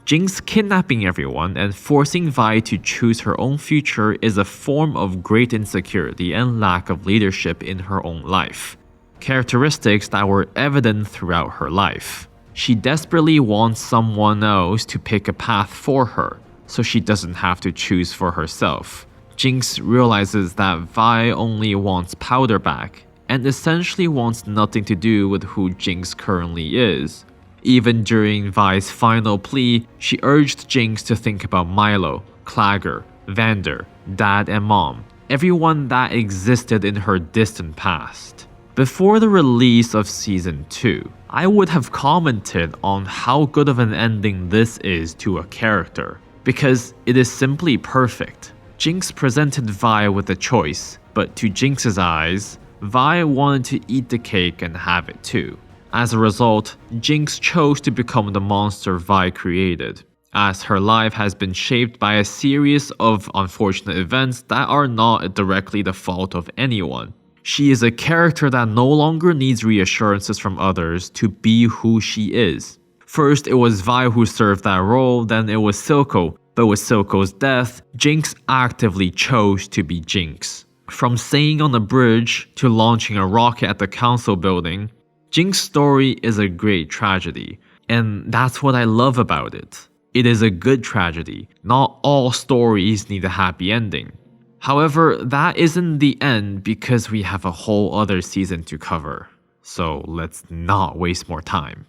Jinx kidnapping everyone and forcing Vi to choose her own future is a form of great insecurity and lack of leadership in her own life, characteristics that were evident throughout her life. She desperately wants someone else to pick a path for her, so she doesn't have to choose for herself. Jinx realizes that Vi only wants Powder back, and essentially wants nothing to do with who Jinx currently is. Even during Vi's final plea, she urged Jinx to think about Milo, Clagger, Vander, Dad and Mom, everyone that existed in her distant past. Before the release of Season 2, I would have commented on how good of an ending this is to a character, because it is simply perfect. Jinx presented Vi with a choice, but to Jinx's eyes, Vi wanted to eat the cake and have it too. As a result, Jinx chose to become the monster Vi created, as her life has been shaped by a series of unfortunate events that are not directly the fault of anyone. She is a character that no longer needs reassurances from others to be who she is. First, it was Vi who served that role, then it was Silco, but with Silco's death, Jinx actively chose to be Jinx. From staying on the bridge to launching a rocket at the council building, Jinx's story is a great tragedy, and that's what I love about it. It is a good tragedy. Not all stories need a happy ending. However, that isn't the end because we have a whole other season to cover. So let's not waste more time.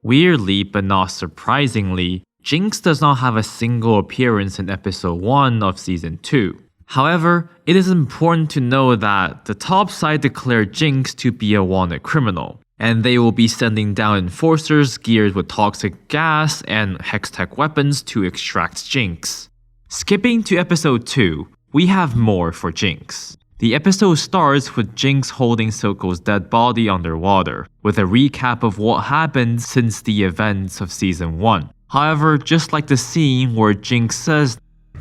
Weirdly, but not surprisingly, Jinx does not have a single appearance in episode 1 of season 2. However, it is important to know that the top side declared Jinx to be a wanted criminal, and they will be sending down enforcers geared with toxic gas and hextech weapons to extract Jinx. Skipping to episode 2, we have more for Jinx. The episode starts with Jinx holding Silco's dead body underwater, with a recap of what happened since the events of season 1. However, just like the scene where Jinx says,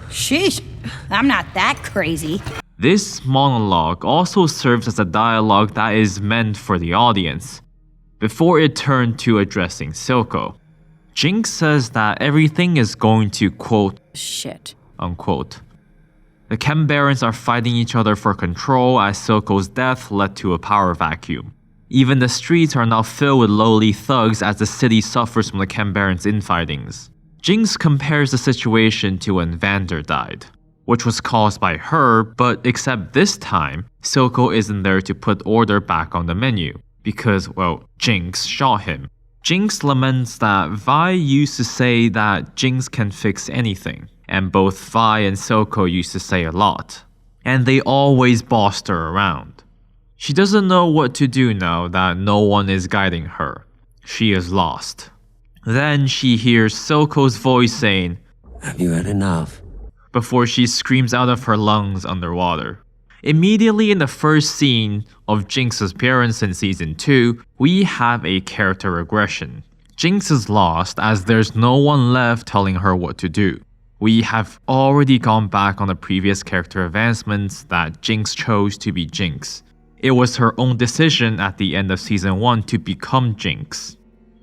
Sheesh, I'm not that crazy. this monologue also serves as a dialogue that is meant for the audience, before it turned to addressing Silco. Jinx says that everything is going to quote, Shit. unquote. The Chem Barons are fighting each other for control as Silco's death led to a power vacuum. Even the streets are now filled with lowly thugs as the city suffers from the Chem Barons' infightings. Jinx compares the situation to when Vander died, which was caused by her, but except this time, Silco isn't there to put order back on the menu, because, Jinx shot him. Jinx laments that Vi used to say that Jinx can fix anything, and both Vi and Silco used to say a lot, and they always bossed her around. She doesn't know what to do now that no one is guiding her. She is lost. Then she hears Silco's voice saying, Have you had enough? before she screams out of her lungs underwater. Immediately in the first scene of Jinx's appearance in season 2, we have a character regression. Jinx is lost as there's no one left telling her what to do. We have already gone back on the previous character advancements that Jinx chose to be Jinx. It was her own decision at the end of Season 1 to become Jinx.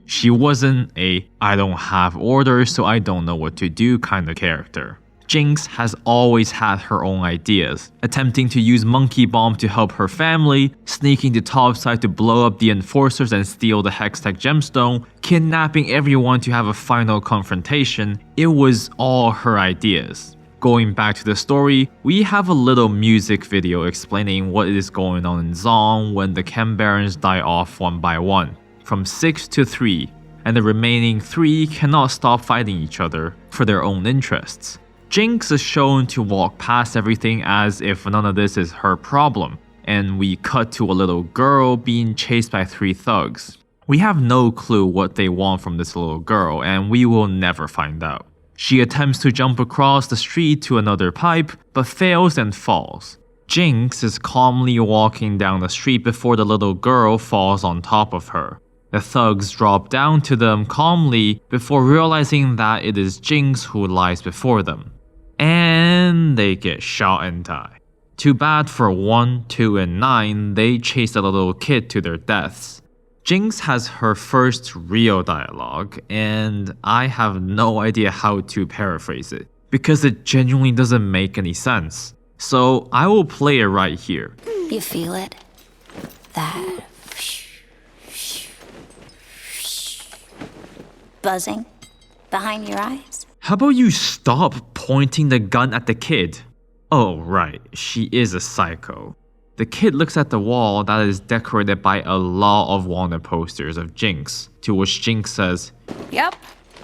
She wasn't a I don't have orders so I don't know what to do kind of character. Jinx has always had her own ideas, attempting to use Monkey Bomb to help her family, sneaking to topside to blow up the Enforcers and steal the Hextech gemstone, kidnapping everyone to have a final confrontation. It was all her ideas. Going back to the story, we have a little music video explaining what is going on in Zong when the Chem Barons die off one by one, from 6 to 3, and the remaining 3 cannot stop fighting each other for their own interests. Jinx is shown to walk past everything as if none of this is her problem, and we cut to a little girl being chased by 3 thugs. We have no clue what they want from this little girl, and we will never find out. She attempts to jump across the street to another pipe, but fails and falls. Jinx is calmly walking down the street before the little girl falls on top of her. The thugs drop down to them calmly before realizing that it is Jinx who lies before them. And they get shot and die. Too bad for 1, 2, and 9, they chase the little kid to their deaths. Jinx has her first real dialogue, and I have no idea how to paraphrase it, because it genuinely doesn't make any sense. So I will play it right here. You feel it? That buzzing behind your eyes? How about you stop pointing the gun at the kid? Oh right, she is a psycho. The kid looks at the wall that is decorated by a lot of wanted posters of Jinx, to which Jinx says, Yep,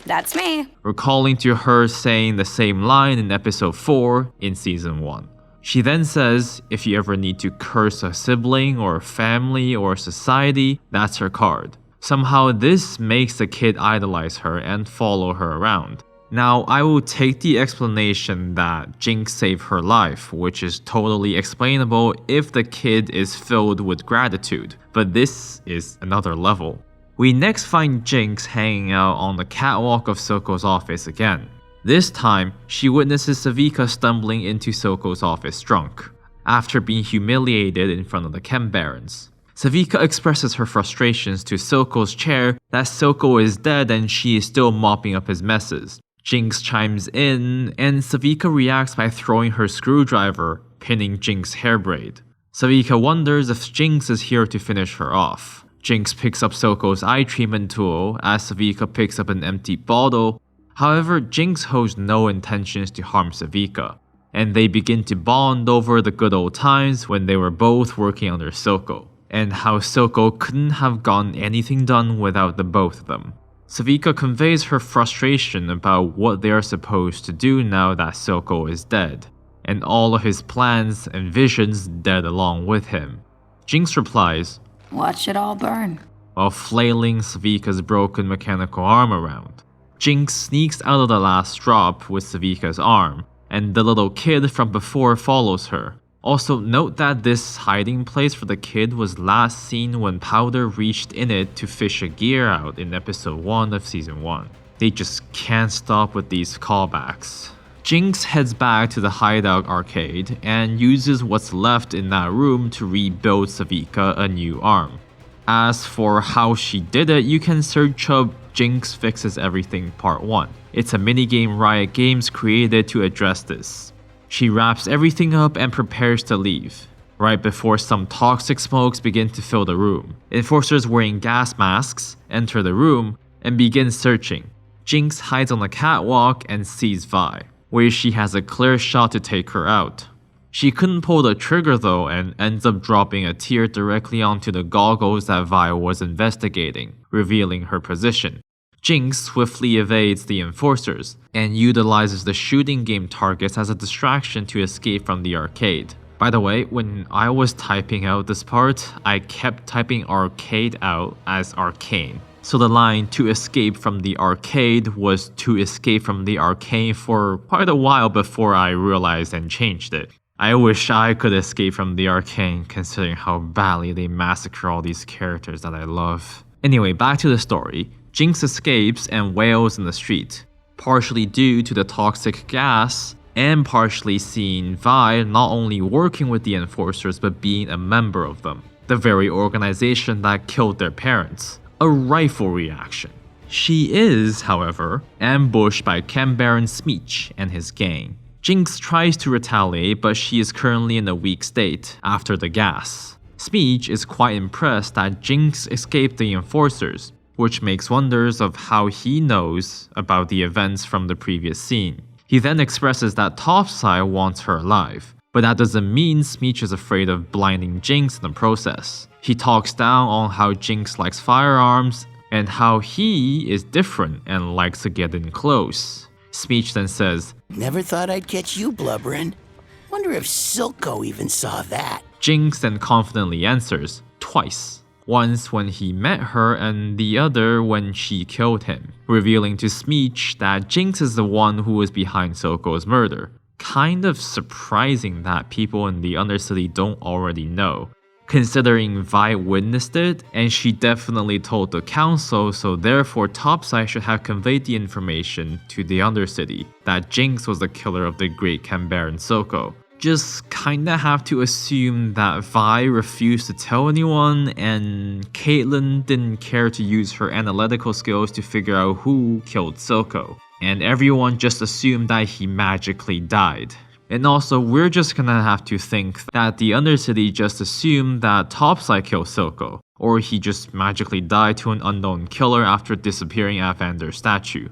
that's me. recalling to her saying the same line in episode 4 in season 1. She then says, if you ever need to curse a sibling or a family or a society, that's her card. Somehow this makes the kid idolize her and follow her around. Now, I will take the explanation that Jinx saved her life, which is totally explainable if the kid is filled with gratitude, but this is another level. We next find Jinx hanging out on the catwalk of Silco's office again. This time, she witnesses Savika stumbling into Silco's office drunk, after being humiliated in front of the Chem Barons. Savika expresses her frustrations to Silco's chair that Silco is dead and she is still mopping up his messes. Jinx chimes in, and Savika reacts by throwing her screwdriver, pinning Jinx's hair braid. Savika wonders if Jinx is here to finish her off. Jinx picks up Silco's eye treatment tool as Savika picks up an empty bottle. However, Jinx holds no intentions to harm Savika, and they begin to bond over the good old times when they were both working under Silco, and how Silco couldn't have gotten anything done without the both of them. Savika conveys her frustration about what they are supposed to do now that Silco is dead, and all of his plans and visions dead along with him. Jinx replies, Watch it all burn. while flailing Savika's broken mechanical arm around. Jinx sneaks out of the last drop with Savika's arm, and the little kid from before follows her. Also, note that this hiding place for the kid was last seen when Powder reached in it to fish a gear out in episode 1 of season 1. They just can't stop with these callbacks. Jinx heads back to the hideout arcade and uses what's left in that room to rebuild Savika a new arm. As for how she did it, you can search up Jinx Fixes Everything Part 1. It's a minigame Riot Games created to address this. She wraps everything up and prepares to leave, right before some toxic smokes begin to fill the room. Enforcers wearing gas masks enter the room and begin searching. Jinx hides on the catwalk and sees Vi, where she has a clear shot to take her out. She couldn't pull the trigger though and ends up dropping a tear directly onto the goggles that Vi was investigating, revealing her position. Jinx swiftly evades the enforcers and utilizes the shooting game targets as a distraction to escape from the arcade. By the way, when I was typing out this part, I kept typing arcade out as Arcane. So the line to escape from the arcade was to escape from the Arcane for quite a while before I realized and changed it. I wish I could escape from the Arcane considering how badly they massacre all these characters that I love. Anyway, back to the story. Jinx escapes and wails in the street, partially due to the toxic gas, and partially seeing Vi not only working with the Enforcers but being a member of them, the very organization that killed their parents. A rightful reaction. She is, however, ambushed by Camp Baron Smeech and his gang. Jinx tries to retaliate, but she is currently in a weak state after the gas. Smeech is quite impressed that Jinx escaped the Enforcers, which makes wonders of how he knows about the events from the previous scene. He then expresses that Topside wants her alive, but that doesn't mean Smeech is afraid of blinding Jinx in the process. He talks down on how Jinx likes firearms and how he is different and likes to get in close. Smeech then says, "Never thought I'd catch you blubbering. Wonder if Silco even saw that." Jinx then confidently answers, twice. Once when he met her and the other when she killed him, revealing to Smeech that Jinx is the one who was behind Silco's murder. Kind of surprising that people in the Undercity don't already know, considering Vi witnessed it and she definitely told the council, so therefore Topside should have conveyed the information to the Undercity that Jinx was the killer of the great Camp Baron Silco. Just kinda have to assume that Vi refused to tell anyone and Caitlyn didn't care to use her analytical skills to figure out who killed Silco, and everyone just assumed that he magically died. And also, we're just gonna have to think that the Undercity just assumed that Topside killed Silco, or he just magically died to an unknown killer after disappearing at Vander's statue.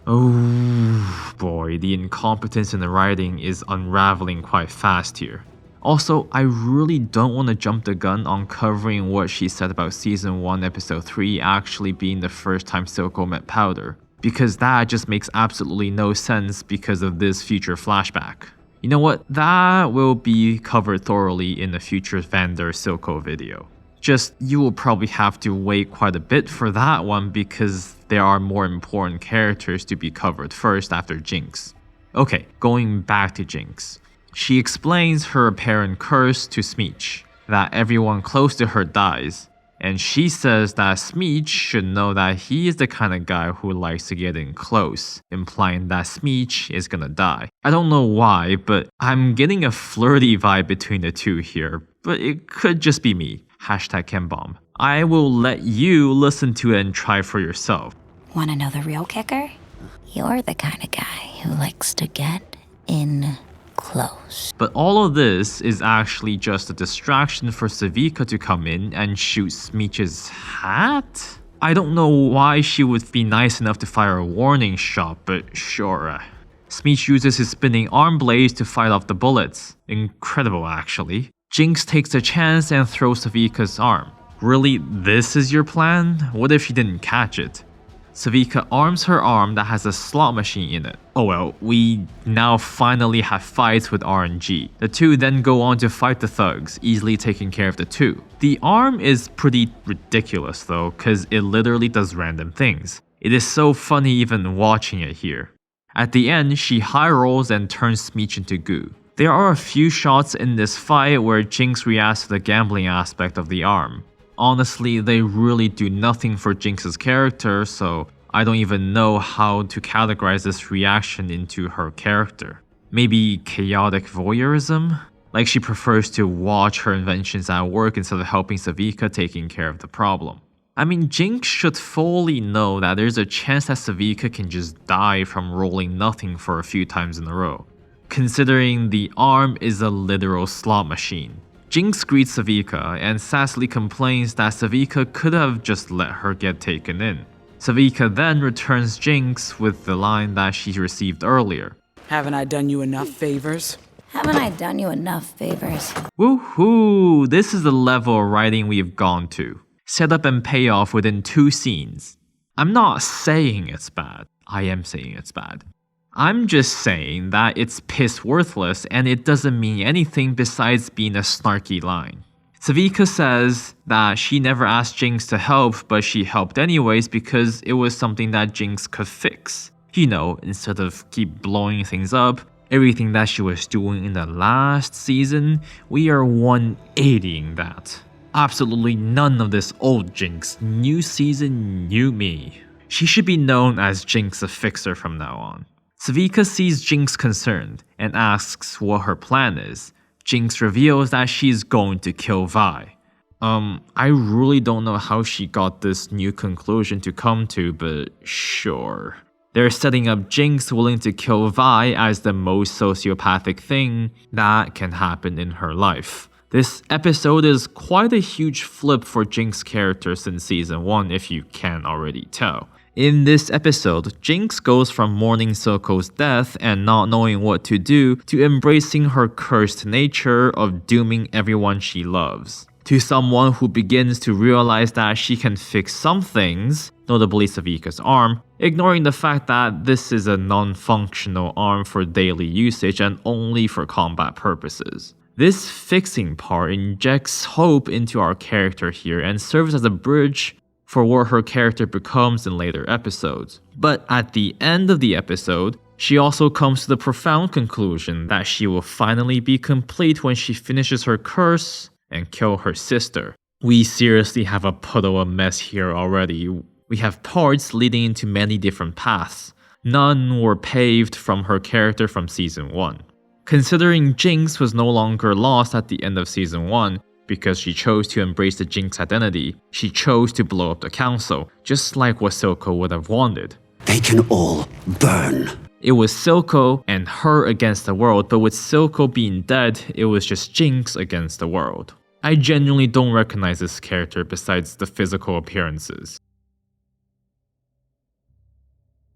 Oh boy, the incompetence in the writing is unraveling quite fast here. Also, I really don't want to jump the gun on covering what she said about Season 1 Episode 3 actually being the first time Silco met Powder, because that just makes absolutely no sense because of this future flashback. You know what, that will be covered thoroughly in a future Vander Silco video. Just, you will probably have to wait quite a bit for that one because there are more important characters to be covered first after Jinx. Okay, going back to Jinx. She explains her apparent curse to Smeech, that everyone close to her dies, and she says that Smeech should know that he is the kind of guy who likes to get in close, implying that Smeech is gonna die. I don't know why, but I'm getting a flirty vibe between the two here, but it could just be me. #Kenbomb. I will let you listen to it and try for yourself. Want to know the real kicker? You're the kind of guy who likes to get in close. But all of this is actually just a distraction for Savika to come in and shoot Smeech's hat? I don't know why she would be nice enough to fire a warning shot, but sure. Smeech uses his spinning arm blades to fight off the bullets. Incredible, actually. Jinx takes a chance and throws Savika's arm. Really, this is your plan? What if she didn't catch it? Savika arms her arm that has a slot machine in it. Oh well, we now finally have fights with RNG. The two then go on to fight the thugs, easily taking care of the two. The arm is pretty ridiculous though, cause it literally does random things. It is so funny even watching it here. At the end, she high rolls and turns Smeech into goo. There are a few shots in this fight where Jinx reacts to the gambling aspect of the arm. Honestly, they really do nothing for Jinx's character, so I don't even know how to categorize this reaction into her character. Maybe chaotic voyeurism? Like she prefers to watch her inventions at work instead of helping Savika taking care of the problem. I mean, Jinx should fully know that there's a chance that Savika can just die from rolling nothing for a few times in a row, considering the arm is a literal slot machine. Jinx greets Savika and sassily complains that Savika could have just let her get taken in. Savika then returns Jinx with the line that she received earlier. Haven't I done you enough favors? Haven't I done you enough favors? Woohoo! This is the level of writing we've gone to. Setup and payoff within 2 scenes. I'm not saying it's bad. I am saying it's bad. I'm just saying that it's piss worthless and it doesn't mean anything besides being a snarky line. Savika says that she never asked Jinx to help, but she helped anyways because it was something that Jinx could fix. You know, instead of keep blowing things up, everything that she was doing in the last season, we are 180ing that. Absolutely none of this old Jinx. New season, new me. She should be known as Jinx the Fixer from now on. Savika sees Jinx concerned and asks what her plan is. Jinx reveals that she's going to kill Vi. I really don't know how she got this new conclusion to come to, but sure. They're setting up Jinx willing to kill Vi as the most sociopathic thing that can happen in her life. This episode is quite a huge flip for Jinx's character since season 1, if you can't already tell. In this episode, Jinx goes from mourning Silco's death and not knowing what to do to embracing her cursed nature of dooming everyone she loves. To someone who begins to realize that she can fix some things, notably Savika's arm, ignoring the fact that this is a non-functional arm for daily usage and only for combat purposes. This fixing part injects hope into our character here and serves as a bridge for what her character becomes in later episodes. But at the end of the episode, she also comes to the profound conclusion that she will finally be complete when she finishes her curse and kill her sister. We seriously have a puddle of mess here already. We have parts leading into many different paths. None were paved from her character from season 1. Considering Jinx was no longer lost at the end of season 1, because she chose to embrace the Jinx identity, she chose to blow up the council, just like what Silco would have wanted. They can all burn. It was Silco and her against the world, but with Silco being dead, it was just Jinx against the world. I genuinely don't recognize this character besides the physical appearances.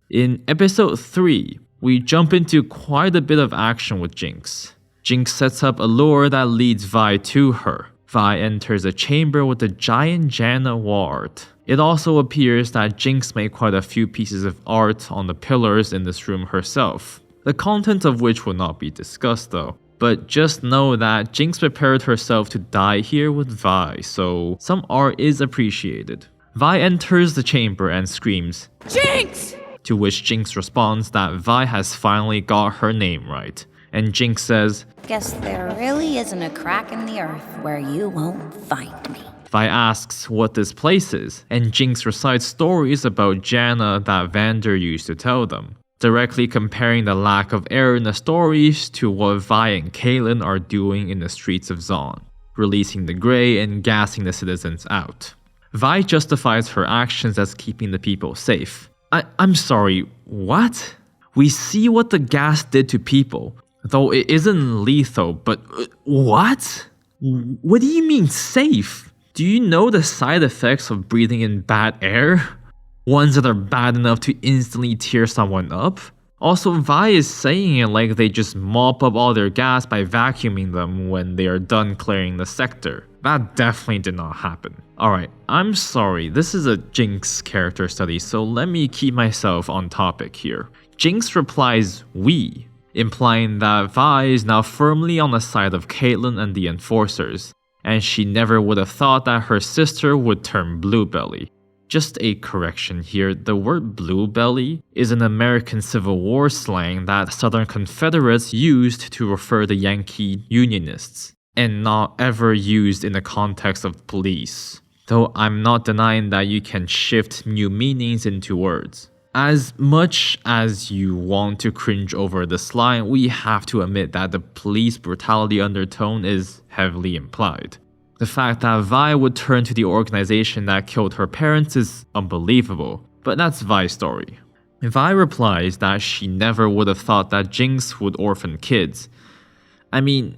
In episode 3, we jump into quite a bit of action with Jinx. Jinx sets up a lure that leads Vi to her. Vi enters a chamber with a giant Janna wall art. It also appears that Jinx made quite a few pieces of art on the pillars in this room herself, the content of which will not be discussed though. But just know that Jinx prepared herself to die here with Vi, so some art is appreciated. Vi enters the chamber and screams, Jinx! To which Jinx responds that Vi has finally got her name right. And Jinx says, Guess there really isn't a crack in the earth where you won't find me. Vi asks what this place is, and Jinx recites stories about Janna that Vander used to tell them, directly comparing the lack of air in the stories to what Vi and Caitlyn are doing in the streets of Zaun, releasing the Grey and gassing the citizens out. Vi justifies her actions as keeping the people safe. I'm sorry, what? We see what the gas did to people, though it isn't lethal, but what? What do you mean safe? Do you know the side effects of breathing in bad air? Ones that are bad enough to instantly tear someone up? Also, Vi is saying it like they just mop up all their gas by vacuuming them when they are done clearing the sector. That definitely did not happen. Alright, I'm sorry, this is a Jinx character study, so let me keep myself on topic here. Jinx replies, we, implying that Vi is now firmly on the side of Caitlyn and the Enforcers, and she never would have thought that her sister would turn Bluebelly. Just a correction here, the word Bluebelly is an American Civil War slang that Southern Confederates used to refer to Yankee Unionists, and not ever used in the context of police. Though I'm not denying that you can shift new meanings into words. As much as you want to cringe over this line, we have to admit that the police brutality undertone is heavily implied. The fact that Vi would turn to the organization that killed her parents is unbelievable, but that's Vi's story. Vi replies that she never would have thought that Jinx would orphan kids. I mean,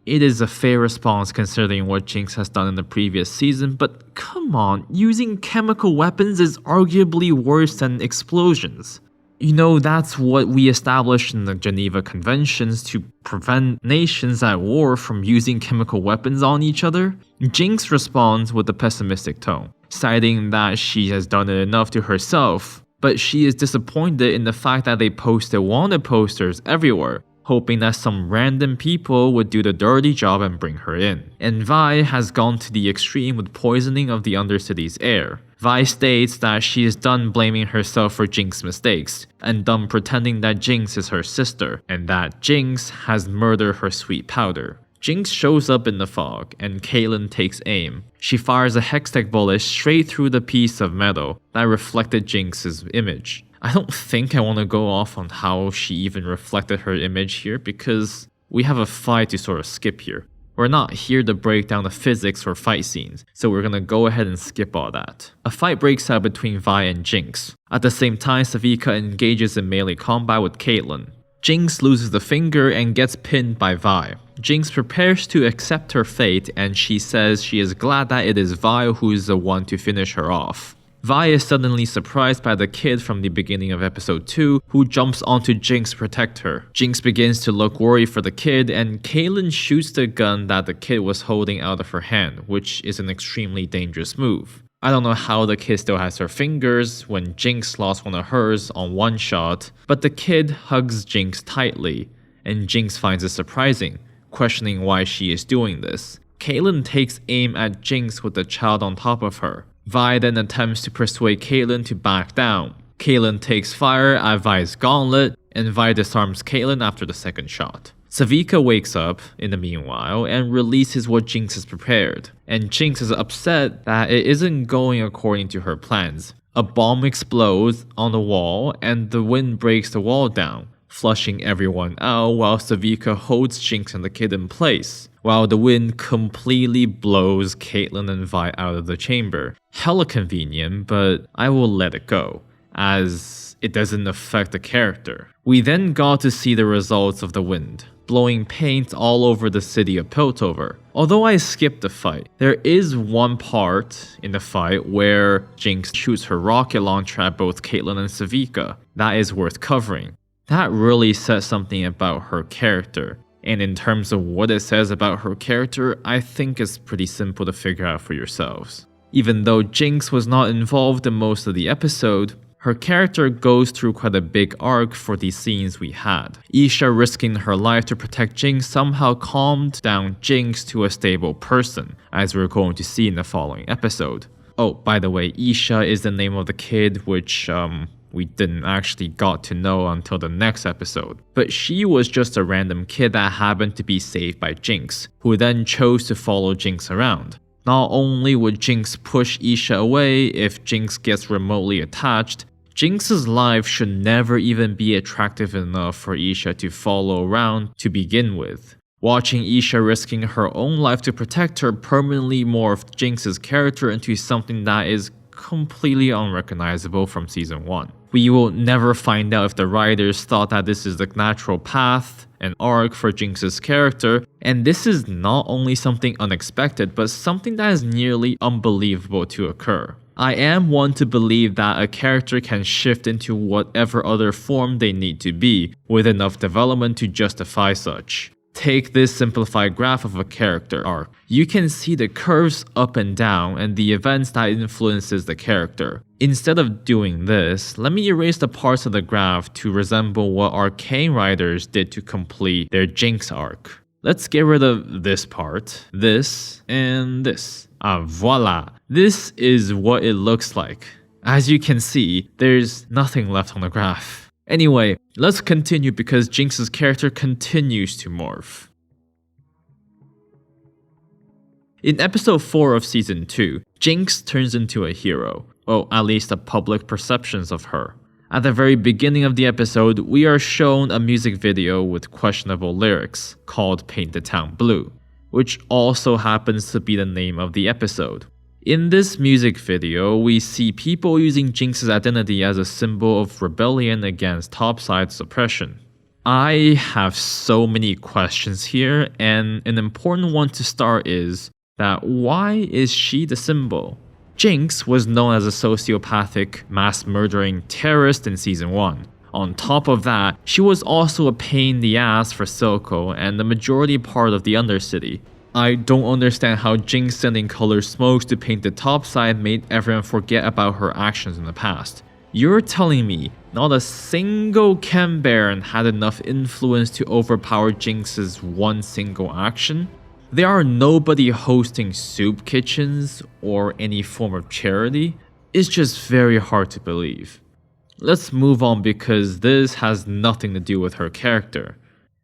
it is a fair response considering what Jinx has done in the previous season, but come on, using chemical weapons is arguably worse than explosions. You know, that's what we established in the Geneva Conventions to prevent nations at war from using chemical weapons on each other. Jinx responds with a pessimistic tone, citing that she has done it enough to herself, but she is disappointed in the fact that they posted wanted posters everywhere, hoping that some random people would do the dirty job and bring her in. And Vi has gone to the extreme with poisoning of the Undercity's air. Vi states that she is done blaming herself for Jinx's mistakes, and done pretending that Jinx is her sister, and that Jinx has murdered her sweet powder. Jinx shows up in the fog, and Caitlyn takes aim. She fires a hextech bullet straight through the piece of metal that reflected Jinx's image. I don't think I want to go off on how she even reflected her image here because we have a fight to sort of skip here. We're not here to break down the physics or fight scenes, so we're gonna go ahead and skip all that. A fight breaks out between Vi and Jinx. At the same time, Savika engages in melee combat with Caitlyn. Jinx loses the finger and gets pinned by Vi. Jinx prepares to accept her fate and she says she is glad that it is Vi who is the one to finish her off. Vi is suddenly surprised by the kid from the beginning of episode 2 who jumps onto Jinx to protect her. Jinx begins to look worried for the kid and Caitlyn shoots the gun that the kid was holding out of her hand, which is an extremely dangerous move. I don't know how the kid still has her fingers when Jinx lost one of hers on one shot, but the kid hugs Jinx tightly, and Jinx finds it surprising, questioning why she is doing this. Caitlyn takes aim at Jinx with the child on top of her. Vi then attempts to persuade Caitlyn to back down. Caitlyn takes fire at Vi's gauntlet, and Vi disarms Caitlyn after the second shot. Savika wakes up in the meanwhile and releases what Jinx has prepared, and Jinx is upset that it isn't going according to her plans. A bomb explodes on the wall and the wind breaks the wall down, flushing everyone out while Savika holds Jinx and the kid in place, while the wind completely blows Caitlyn and Vi out of the chamber. Hella convenient, but I will let it go, as it doesn't affect the character. We then got to see the results of the wind, blowing paint all over the city of Piltover. Although I skipped the fight, there is one part in the fight where Jinx shoots her rocket launcher at both Caitlyn and Savika. That is worth covering. That really says something about her character. And in terms of what it says about her character, I think it's pretty simple to figure out for yourselves. Even though Jinx was not involved in most of the episode, her character goes through quite a big arc for the scenes we had. Isha risking her life to protect Jinx somehow calmed down Jinx to a stable person, as we're going to see in the following episode. Oh, by the way, Isha is the name of the kid, which we didn't actually got to know until the next episode. But she was just a random kid that happened to be saved by Jinx, who then chose to follow Jinx around. Not only would Jinx push Isha away if Jinx gets remotely attached, Jinx's life should never even be attractive enough for Isha to follow around to begin with. Watching Isha risking her own life to protect her permanently morphed Jinx's character into something that is completely unrecognizable from season 1. We will never find out if the writers thought that this is the natural path and arc for Jinx's character, and this is not only something unexpected, but something that is nearly unbelievable to occur. I am one to believe that a character can shift into whatever other form they need to be, with enough development to justify such. Take this simplified graph of a character arc. You can see the curves up and down and the events that influences the character. Instead of doing this, let me erase the parts of the graph to resemble what Arcane writers did to complete their Jinx arc. Let's get rid of this part, this, and this. Voila! This is what it looks like. As you can see, there's nothing left on the graph. Anyway, let's continue because Jinx's character continues to morph. In episode 4 of season 2, Jinx turns into a hero. Well, at least the public perceptions of her. At the very beginning of the episode, we are shown a music video with questionable lyrics called Paint the Town Blue, which also happens to be the name of the episode. In this music video, we see people using Jinx's identity as a symbol of rebellion against topside's oppression. I have so many questions here, and an important one to start is that why is she the symbol? Jinx was known as a sociopathic, mass-murdering terrorist in season 1. On top of that, she was also a pain in the ass for Silco and the majority part of the Undercity. I don't understand how Jinx sending colored smokes to paint the topside made everyone forget about her actions in the past. You're telling me not a single Chem Baron had enough influence to overpower Jinx's one single action? There are nobody hosting soup kitchens or any form of charity? It's just very hard to believe. Let's move on because this has nothing to do with her character.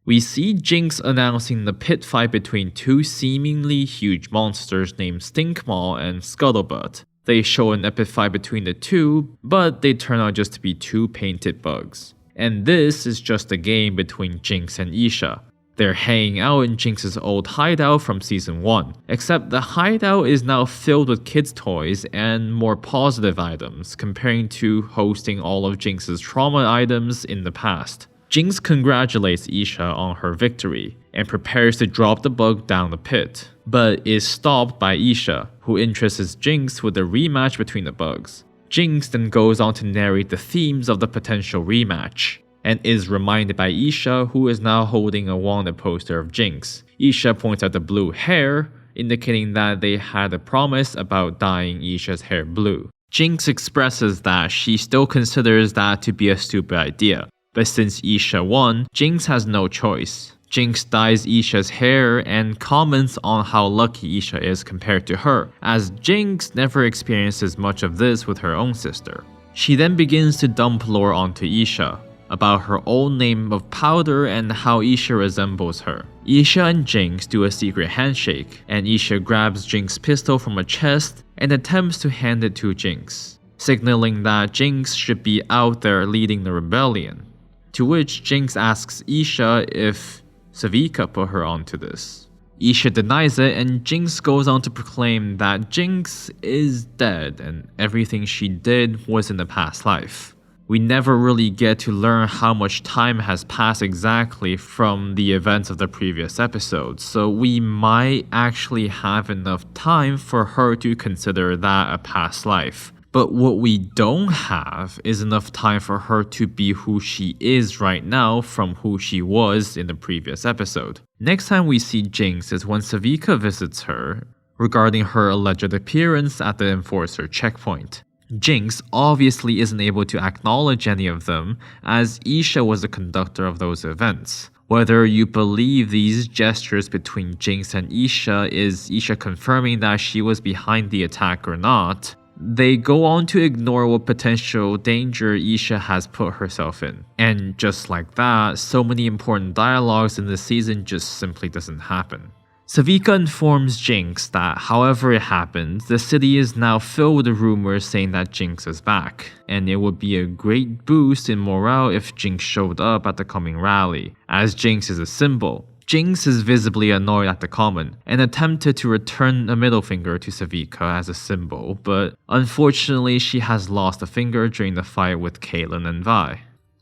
We see Jinx announcing the pit fight between two seemingly huge monsters named Stinkmaw and Scuttlebutt. They show an epic fight between the two, but they turn out just to be two painted bugs. And this is just a game between Jinx and Isha. They're hanging out in Jinx's old hideout from season 1, except the hideout is now filled with kids' toys and more positive items, comparing to hosting all of Jinx's trauma items in the past. Jinx congratulates Isha on her victory and prepares to drop the bug down the pit, but is stopped by Isha, who interests Jinx with a rematch between the bugs. Jinx then goes on to narrate the themes of the potential rematch, and is reminded by Isha, who is now holding a wanted poster of Jinx. Isha points out the blue hair, indicating that they had a promise about dyeing Isha's hair blue. Jinx expresses that she still considers that to be a stupid idea, but since Isha won, Jinx has no choice. Jinx dyes Isha's hair and comments on how lucky Isha is compared to her, as Jinx never experiences much of this with her own sister. She then begins to dump lore onto Isha, about her own name of Powder and how Isha resembles her. Isha and Jinx do a secret handshake, and Isha grabs Jinx's pistol from a chest and attempts to hand it to Jinx, signaling that Jinx should be out there leading the rebellion. To which Jinx asks Isha if Savika put her onto this. Isha denies it, and Jinx goes on to proclaim that Jinx is dead and everything she did was in a past life. We never really get to learn how much time has passed exactly from the events of the previous episode, so we might actually have enough time for her to consider that a past life. But what we don't have is enough time for her to be who she is right now from who she was in the previous episode. Next time we see Jinx is when Savika visits her regarding her alleged appearance at the Enforcer checkpoint. Jinx obviously isn't able to acknowledge any of them, as Isha was the conductor of those events. Whether you believe these gestures between Jinx and Isha is Isha confirming that she was behind the attack or not, they go on to ignore what potential danger Isha has put herself in. And just like that, so many important dialogues in this season just simply doesn't happen. Savika informs Jinx that however it happens, the city is now filled with rumors saying that Jinx is back, and it would be a great boost in morale if Jinx showed up at the coming rally, as Jinx is a symbol. Jinx is visibly annoyed at the comment and attempted to return a middle finger to Savika as a symbol, but unfortunately she has lost a finger during the fight with Caitlyn and Vi.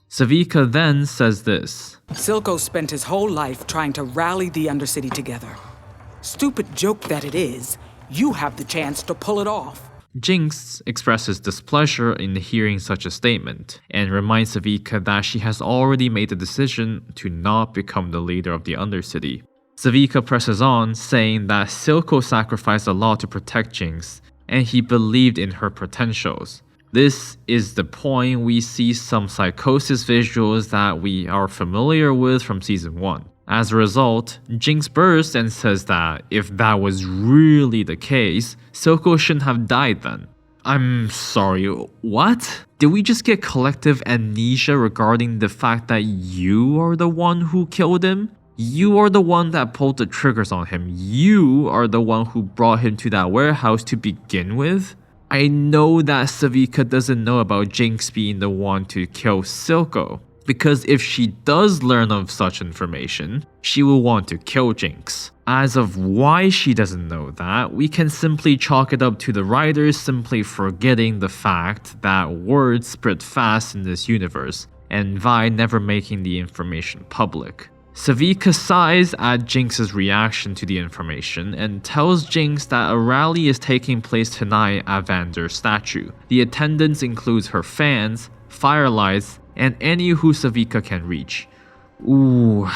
Savika then says this: Silco spent his whole life trying to rally the Undercity together. Stupid joke that it is, you have the chance to pull it off. Jinx expresses displeasure in hearing such a statement, and reminds Savika that she has already made the decision to not become the leader of the Undercity. Savika presses on, saying that Silco sacrificed a lot to protect Jinx, and he believed in her potentials. This is the point we see some psychosis visuals that we are familiar with from season 1. As a result, Jinx bursts and says that if that was really the case, Silco shouldn't have died then. I'm sorry, what? Did we just get collective amnesia regarding the fact that you are the one who killed him? You are the one that pulled the triggers on him. You are the one who brought him to that warehouse to begin with? I know that Savika doesn't know about Jinx being the one to kill Silco, because if she does learn of such information, she will want to kill Jinx. As of why she doesn't know that, we can simply chalk it up to the writers simply forgetting the fact that words spread fast in this universe, and Vi never making the information public. Savika sighs at Jinx's reaction to the information and tells Jinx that a rally is taking place tonight at Vander's statue. The attendance includes her fans, firelights, and any who Savika can reach. Ooh.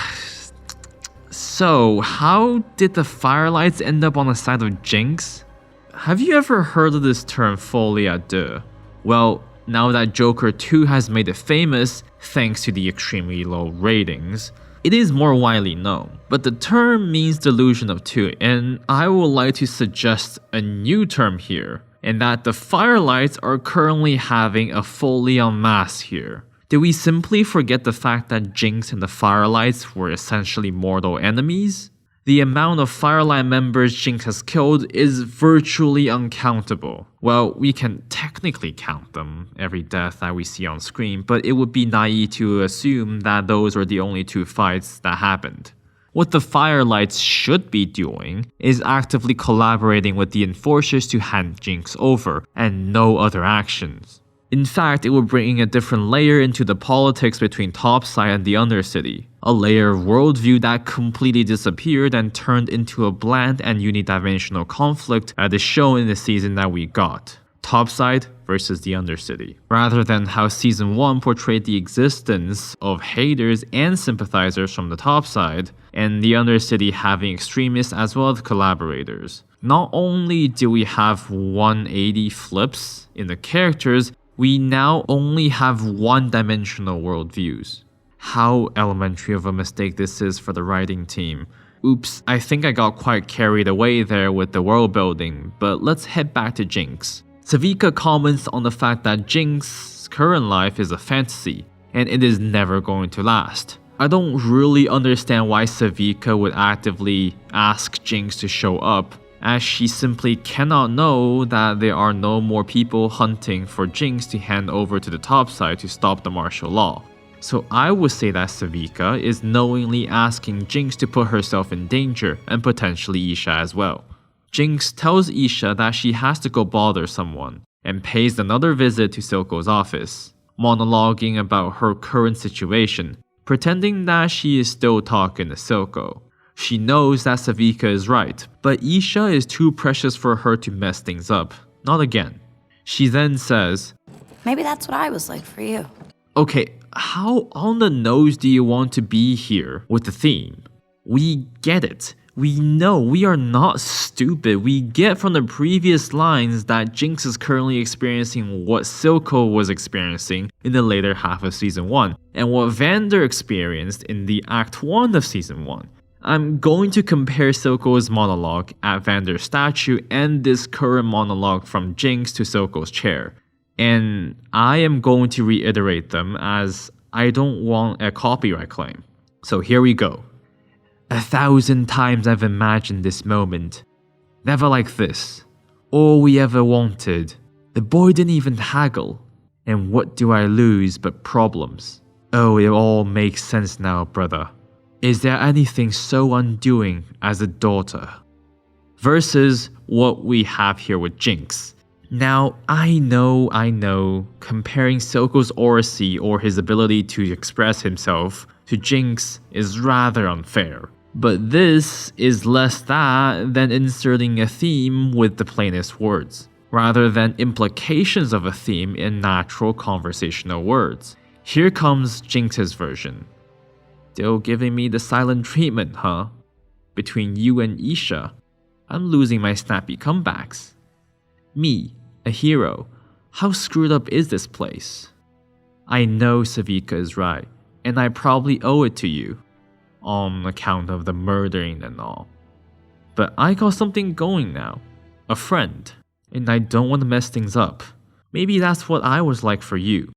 So, how did the firelights end up on the side of Jinx? Have you ever heard of this term folie à deux? Well, now that Joker 2 has made it famous, thanks to the extremely low ratings, it is more widely known. But the term means delusion of two, and I would like to suggest a new term here, and that the firelights are currently having a folie en masse here. Did we simply forget the fact that Jinx and the Firelights were essentially mortal enemies? The amount of Firelight members Jinx has killed is virtually uncountable. Well, we can technically count them, every death that we see on screen, but it would be naive to assume that those were the only 2 fights that happened. What the Firelights should be doing is actively collaborating with the Enforcers to hand Jinx over, and no other actions. In fact, it would bring a different layer into the politics between Topside and the Undercity, a layer of worldview that completely disappeared and turned into a bland and unidimensional conflict that is shown in the season that we got. Topside versus the Undercity, rather than how Season 1 portrayed the existence of haters and sympathizers from the Topside, and the Undercity having extremists as well as collaborators. Not only do we have 180 flips in the characters, we now only have one-dimensional worldviews. How elementary of a mistake this is for the writing team. Oops, I think I got quite carried away there with the world building, but let's head back to Jinx. Savika comments on the fact that Jinx's current life is a fantasy, and it is never going to last. I don't really understand why Savika would actively ask Jinx to show up, as she simply cannot know that there are no more people hunting for Jinx to hand over to the Topside to stop the martial law. So I would say that Savika is knowingly asking Jinx to put herself in danger, and potentially Isha as well. Jinx tells Isha that she has to go bother someone, and pays another visit to Silco's office, monologuing about her current situation, pretending that she is still talking to Silco. She knows that Savika is right, but Isha is too precious for her to mess things up. Not again. She then says, Maybe that's what I was like for you. Okay, how on the nose do you want to be here with the theme? We get it. We know, we are not stupid. We get from the previous lines that Jinx is currently experiencing what Silco was experiencing in the later half of Season 1, and what Vander experienced in the Act 1 of Season 1. I'm going to compare Silco's monologue at Vander's statue and this current monologue from Jinx to Silco's chair. And I am going to reiterate them as I don't want a copyright claim. So here we go. 1,000 times I've imagined this moment. Never like this. All we ever wanted. The boy didn't even haggle. And what do I lose but problems? Oh, it all makes sense now, brother. Is there anything so undoing as a daughter? Versus what we have here with Jinx. Now, I know, comparing Silco's oracy or his ability to express himself to Jinx is rather unfair. But this is less that than inserting a theme with the plainest words, rather than implications of a theme in natural conversational words. Here comes Jinx's version. Still giving me the silent treatment, huh? Between you and Isha, I'm losing my snappy comebacks. Me, a hero, how screwed up is this place? I know Savika is right, and I probably owe it to you, on account of the murdering and all. But I got something going now, a friend, and I don't want to mess things up. Maybe that's what I was like for you.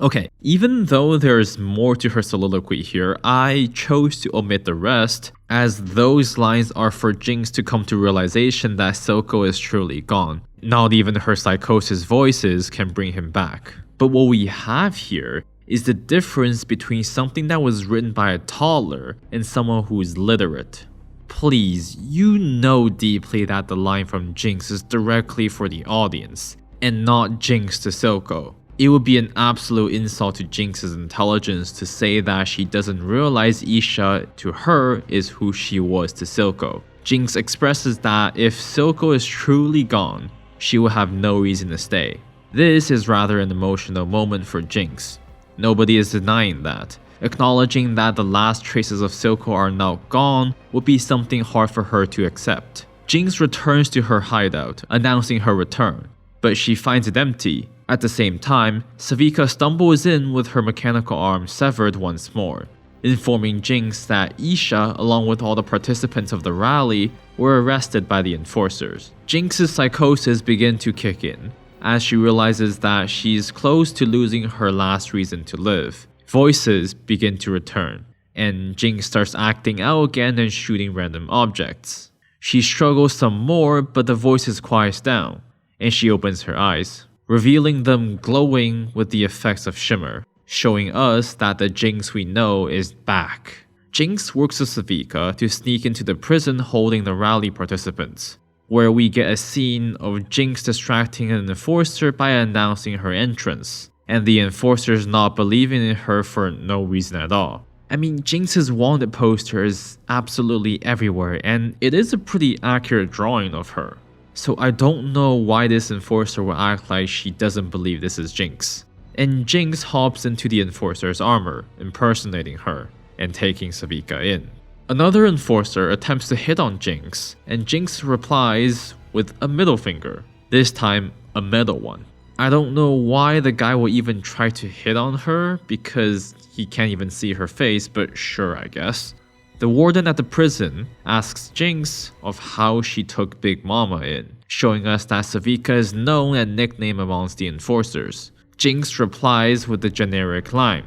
Okay, even though there's more to her soliloquy here, I chose to omit the rest, as those lines are for Jinx to come to realization that Silco is truly gone. Not even her psychosis voices can bring him back. But what we have here is the difference between something that was written by a toddler and someone who is literate. Please, you know deeply that the line from Jinx is directly for the audience, and not Jinx to Silco. It would be an absolute insult to Jinx's intelligence to say that she doesn't realize Isha to her is who she was to Silco. Jinx expresses that if Silco is truly gone, she will have no reason to stay. This is rather an emotional moment for Jinx. Nobody is denying that. Acknowledging that the last traces of Silco are now gone would be something hard for her to accept. Jinx returns to her hideout, announcing her return, but she finds it empty. At the same time, Savika stumbles in with her mechanical arm severed once more, informing Jinx that Isha, along with all the participants of the rally, were arrested by the enforcers. Jinx's psychosis begins to kick in, as she realizes that she's close to losing her last reason to live. Voices begin to return, and Jinx starts acting out again and shooting random objects. She struggles some more, but the voices quiets down, and she opens her eyes, revealing them glowing with the effects of shimmer, showing us that the Jinx we know is back. Jinx works with Savika to sneak into the prison holding the rally participants, where we get a scene of Jinx distracting an enforcer by announcing her entrance, and the enforcers not believing in her for no reason at all. I mean, Jinx's wanted poster is absolutely everywhere, and it is a pretty accurate drawing of her. So I don't know why this enforcer will act like she doesn't believe this is Jinx. And Jinx hops into the enforcer's armor, impersonating her, and taking Savika in. Another enforcer attempts to hit on Jinx, and Jinx replies with a middle finger, this time a metal one. I don't know why the guy will even try to hit on her, because he can't even see her face, but sure, I guess. The warden at the prison asks Jinx of how she took Big Mama in, showing us that Savika is known and nicknamed amongst the enforcers. Jinx replies with the generic line,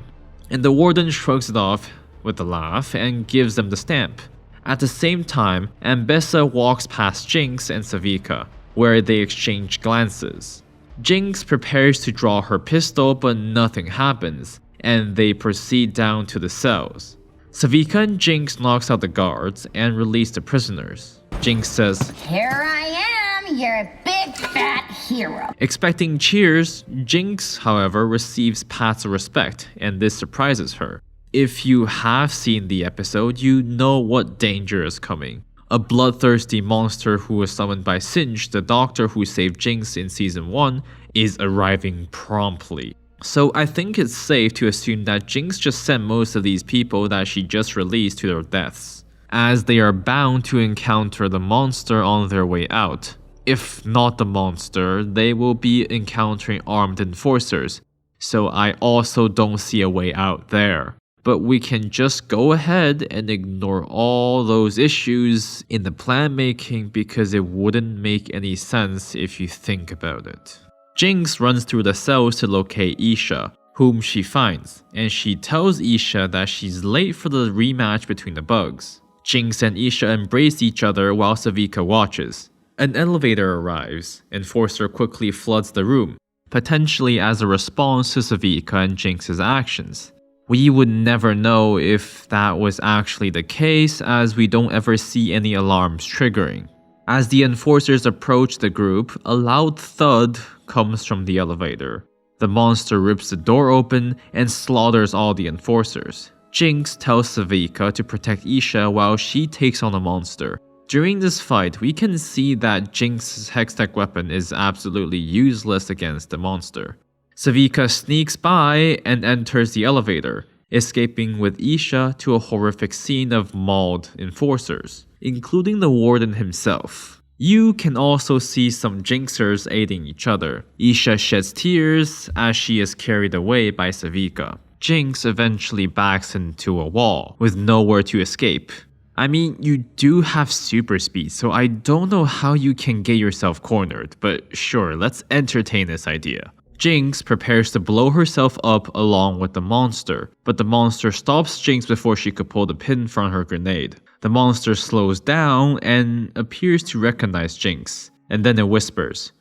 and the warden shrugs it off with a laugh and gives them the stamp. At the same time, Ambessa walks past Jinx and Savika, where they exchange glances. Jinx prepares to draw her pistol, but nothing happens, and they proceed down to the cells. Savika and Jinx knocks out the guards and release the prisoners. Jinx says, Here I am, your big fat hero. Expecting cheers, Jinx, however, receives pats of respect, and this surprises her. If you have seen the episode, you know what danger is coming. A bloodthirsty monster who was summoned by Singe, the doctor who saved Jinx in Season 1, is arriving promptly. So I think it's safe to assume that Jinx just sent most of these people that she just released to their deaths, as they are bound to encounter the monster on their way out. If not the monster, they will be encountering armed enforcers, so I also don't see a way out there. But we can just go ahead and ignore all those issues in the plan making because it wouldn't make any sense if you think about it. Jinx runs through the cells to locate Isha, whom she finds, and she tells Isha that she's late for the rematch between the bugs. Jinx and Isha embrace each other while Savika watches. An elevator arrives, and Enforcer quickly floods the room, potentially as a response to Savika and Jinx's actions. We would never know if that was actually the case, as we don't ever see any alarms triggering. As the enforcers approach the group, a loud thud comes from the elevator. The monster rips the door open and slaughters all the enforcers. Jinx tells Savika to protect Isha while she takes on the monster. During this fight, we can see that Jinx's hextech weapon is absolutely useless against the monster. Savika sneaks by and enters the elevator, escaping with Isha to a horrific scene of mauled enforcers, including the warden himself. You can also see some Jinxers aiding each other. Isha sheds tears as she is carried away by Savika. Jinx eventually backs into a wall, with nowhere to escape. I mean, you do have super speed, so I don't know how you can get yourself cornered, but sure, let's entertain this idea. Jinx prepares to blow herself up along with the monster, but the monster stops Jinx before she could pull the pin from her grenade. The monster slows down and appears to recognize Jinx, and then it whispers,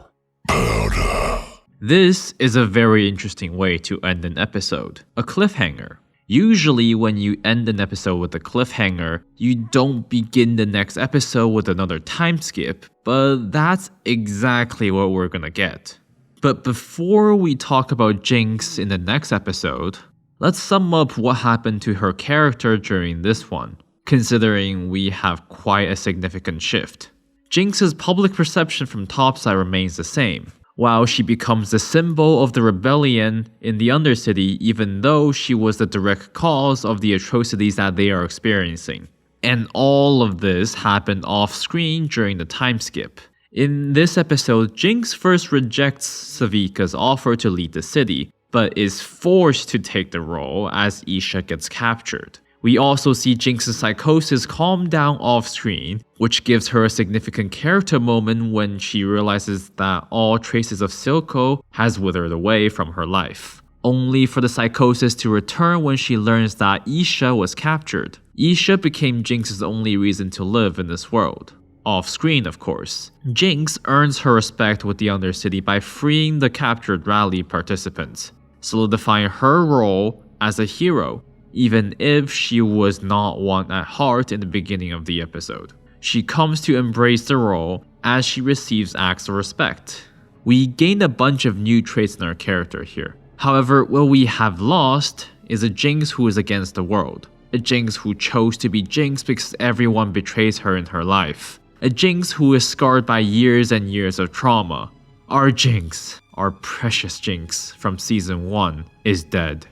"Powder." This is a very interesting way to end an episode, a cliffhanger. Usually when you end an episode with a cliffhanger, you don't begin the next episode with another time skip, but that's exactly what we're gonna get. But before we talk about Jinx in the next episode, let's sum up what happened to her character during this one, considering we have quite a significant shift. Jinx's public perception from topside remains the same, while she becomes the symbol of the rebellion in the Undercity even though she was the direct cause of the atrocities that they are experiencing. And all of this happened off-screen during the time skip. In this episode, Jinx first rejects Savika's offer to lead the city, but is forced to take the role as Isha gets captured. We also see Jinx's psychosis calm down off-screen, which gives her a significant character moment when she realizes that all traces of Silco has withered away from her life, only for the psychosis to return when she learns that Isha was captured. Isha became Jinx's only reason to live in this world. Off-screen, of course. Jinx earns her respect with the Undercity by freeing the captured rally participants, solidifying her role as a hero, even if she was not one at heart in the beginning of the episode. She comes to embrace the role as she receives acts of respect. We gained a bunch of new traits in our character here. However, what we have lost is a Jinx who is against the world. A Jinx who chose to be Jinx because everyone betrays her in her life. A Jinx who is scarred by years and years of trauma. Our Jinx, our precious Jinx from Season 1, is dead.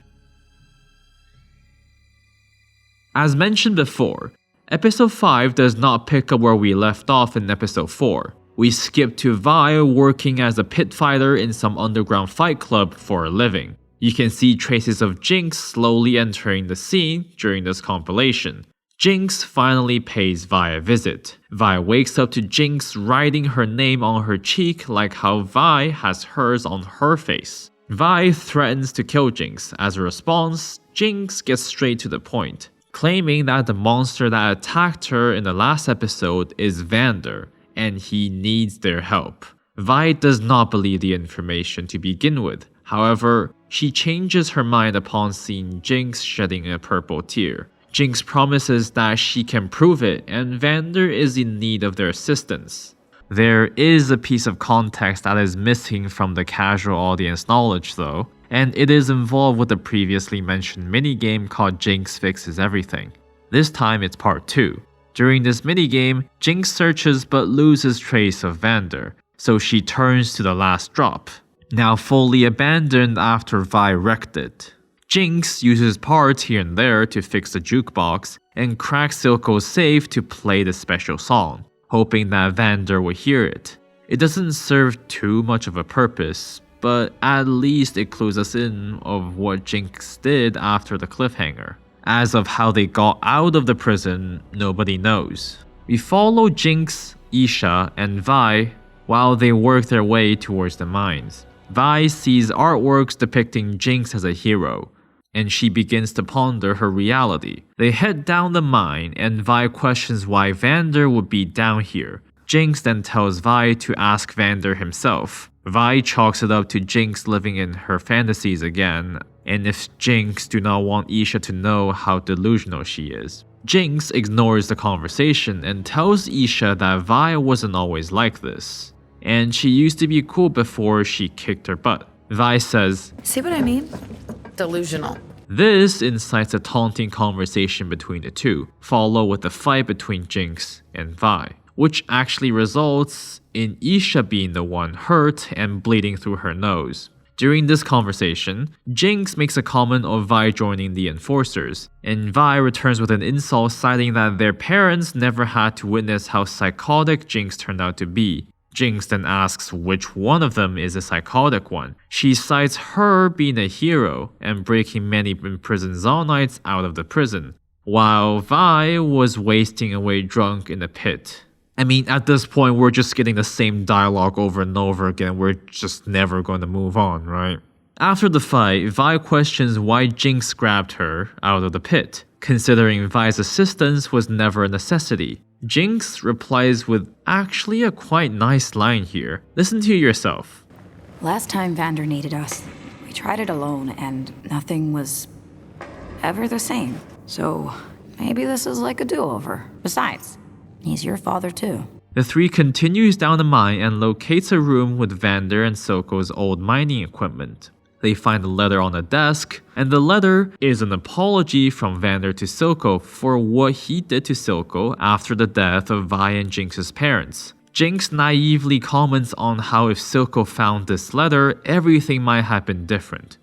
As mentioned before, Episode 5 does not pick up where we left off in Episode 4. We skip to Vi working as a pit fighter in some underground fight club for a living. You can see traces of Jinx slowly entering the scene during this compilation. Jinx finally pays Vi a visit. Vi wakes up to Jinx writing her name on her cheek like how Vi has hers on her face. Vi threatens to kill Jinx. As a response, Jinx gets straight to the point, claiming that the monster that attacked her in the last episode is Vander, and he needs their help. Vi does not believe the information to begin with. However, she changes her mind upon seeing Jinx shedding a purple tear. Jinx promises that she can prove it, and Vander is in need of their assistance. There is a piece of context that is missing from the casual audience knowledge though, and it is involved with the previously mentioned minigame called Jinx Fixes Everything. This time it's part 2. During this minigame, Jinx searches but loses trace of Vander, so she turns to the last drop, now fully abandoned after Vi wrecked it. Jinx uses parts here and there to fix the jukebox and cracks Silco's safe to play the special song, hoping that Vander will hear it. It doesn't serve too much of a purpose, but at least it clues us in of what Jinx did after the cliffhanger. As of how they got out of the prison, nobody knows. We follow Jinx, Isha, and Vi while they work their way towards the mines. Vi sees artworks depicting Jinx as a hero, and she begins to ponder her reality. They head down the mine, and Vi questions why Vander would be down here. Jinx then tells Vi to ask Vander himself. Vi chalks it up to Jinx living in her fantasies again, and if Jinx do not want Isha to know how delusional she is. Jinx ignores the conversation and tells Isha that Vi wasn't always like this, and she used to be cool before she kicked her butt. Vi says, "See what I mean? Delusional." This incites a taunting conversation between the two, followed with a fight between Jinx and Vi, which actually results in Isha being the one hurt and bleeding through her nose. During this conversation, Jinx makes a comment of Vi joining the Enforcers, and Vi returns with an insult citing that their parents never had to witness how psychotic Jinx turned out to be. Jinx then asks which one of them is a psychotic one. She cites her being a hero and breaking many imprisoned Zonites out of the prison, while Vi was wasting away drunk in a pit. I mean, at this point, we're just getting the same dialogue over and over again. We're just never going to move on, right? After the fight, Vi questions why Jinx grabbed her out of the pit, considering Vi's assistance was never a necessity. Jinx replies with actually a quite nice line here. Listen to yourself. Last time Vander needed us, we tried it alone and nothing was ever the same. So maybe this is like a do-over. Besides, he's your father too. The three continues down the mine and locates a room with Vander and Silco's old mining equipment. They find a letter on a desk, and the letter is an apology from Vander to Silco for what he did to Silco after the death of Vi and Jinx's parents. Jinx naively comments on how if Silco found this letter, everything might have been different.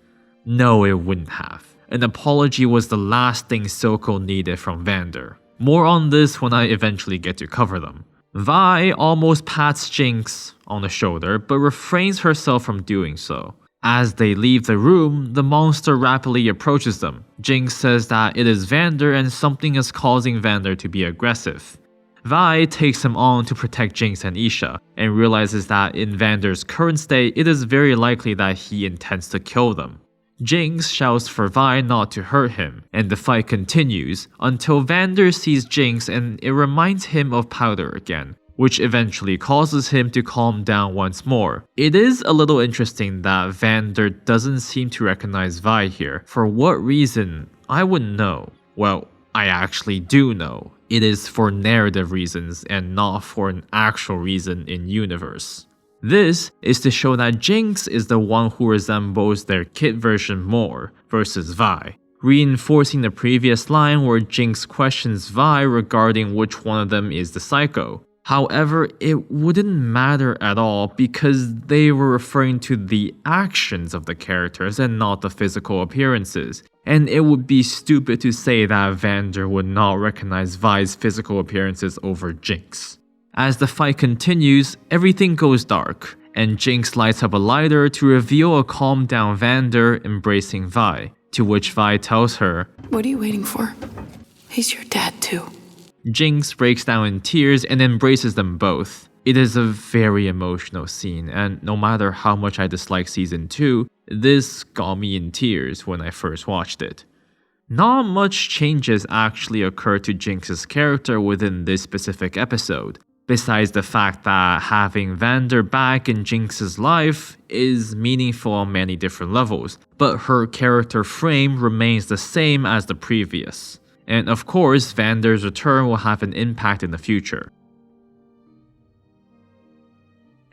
No, it wouldn't have. An apology was the last thing Silco needed from Vander. More on this when I eventually get to cover them. Vi almost pats Jinx on the shoulder, but refrains herself from doing so. As they leave the room, the monster rapidly approaches them. Jinx says that it is Vander and something is causing Vander to be aggressive. Vi takes him on to protect Jinx and Isha, and realizes that in Vander's current state, it is very likely that he intends to kill them. Jinx shouts for Vi not to hurt him, and the fight continues until Vander sees Jinx and it reminds him of Powder again, which eventually causes him to calm down once more. It is a little interesting that Vander doesn't seem to recognize Vi here. For what reason? I wouldn't know. Well, I actually do know. It is for narrative reasons and not for an actual reason in universe. This is to show that Jinx is the one who resembles their kid version more versus Vi, reinforcing the previous line where Jinx questions Vi regarding which one of them is the psycho. However, it wouldn't matter at all because they were referring to the actions of the characters and not the physical appearances, and it would be stupid to say that Vander would not recognize Vi's physical appearances over Jinx. As the fight continues, everything goes dark, and Jinx lights up a lighter to reveal a calmed down Vander embracing Vi, to which Vi tells her, What are you waiting for? He's your dad too. Jinx breaks down in tears and embraces them both. It is a very emotional scene, and no matter how much I dislike Season 2, this got me in tears when I first watched it. Not much changes actually occur to Jinx's character within this specific episode, besides the fact that having Vander back in Jinx's life is meaningful on many different levels, but her character frame remains the same as the previous. And of course, Vander's return will have an impact in the future.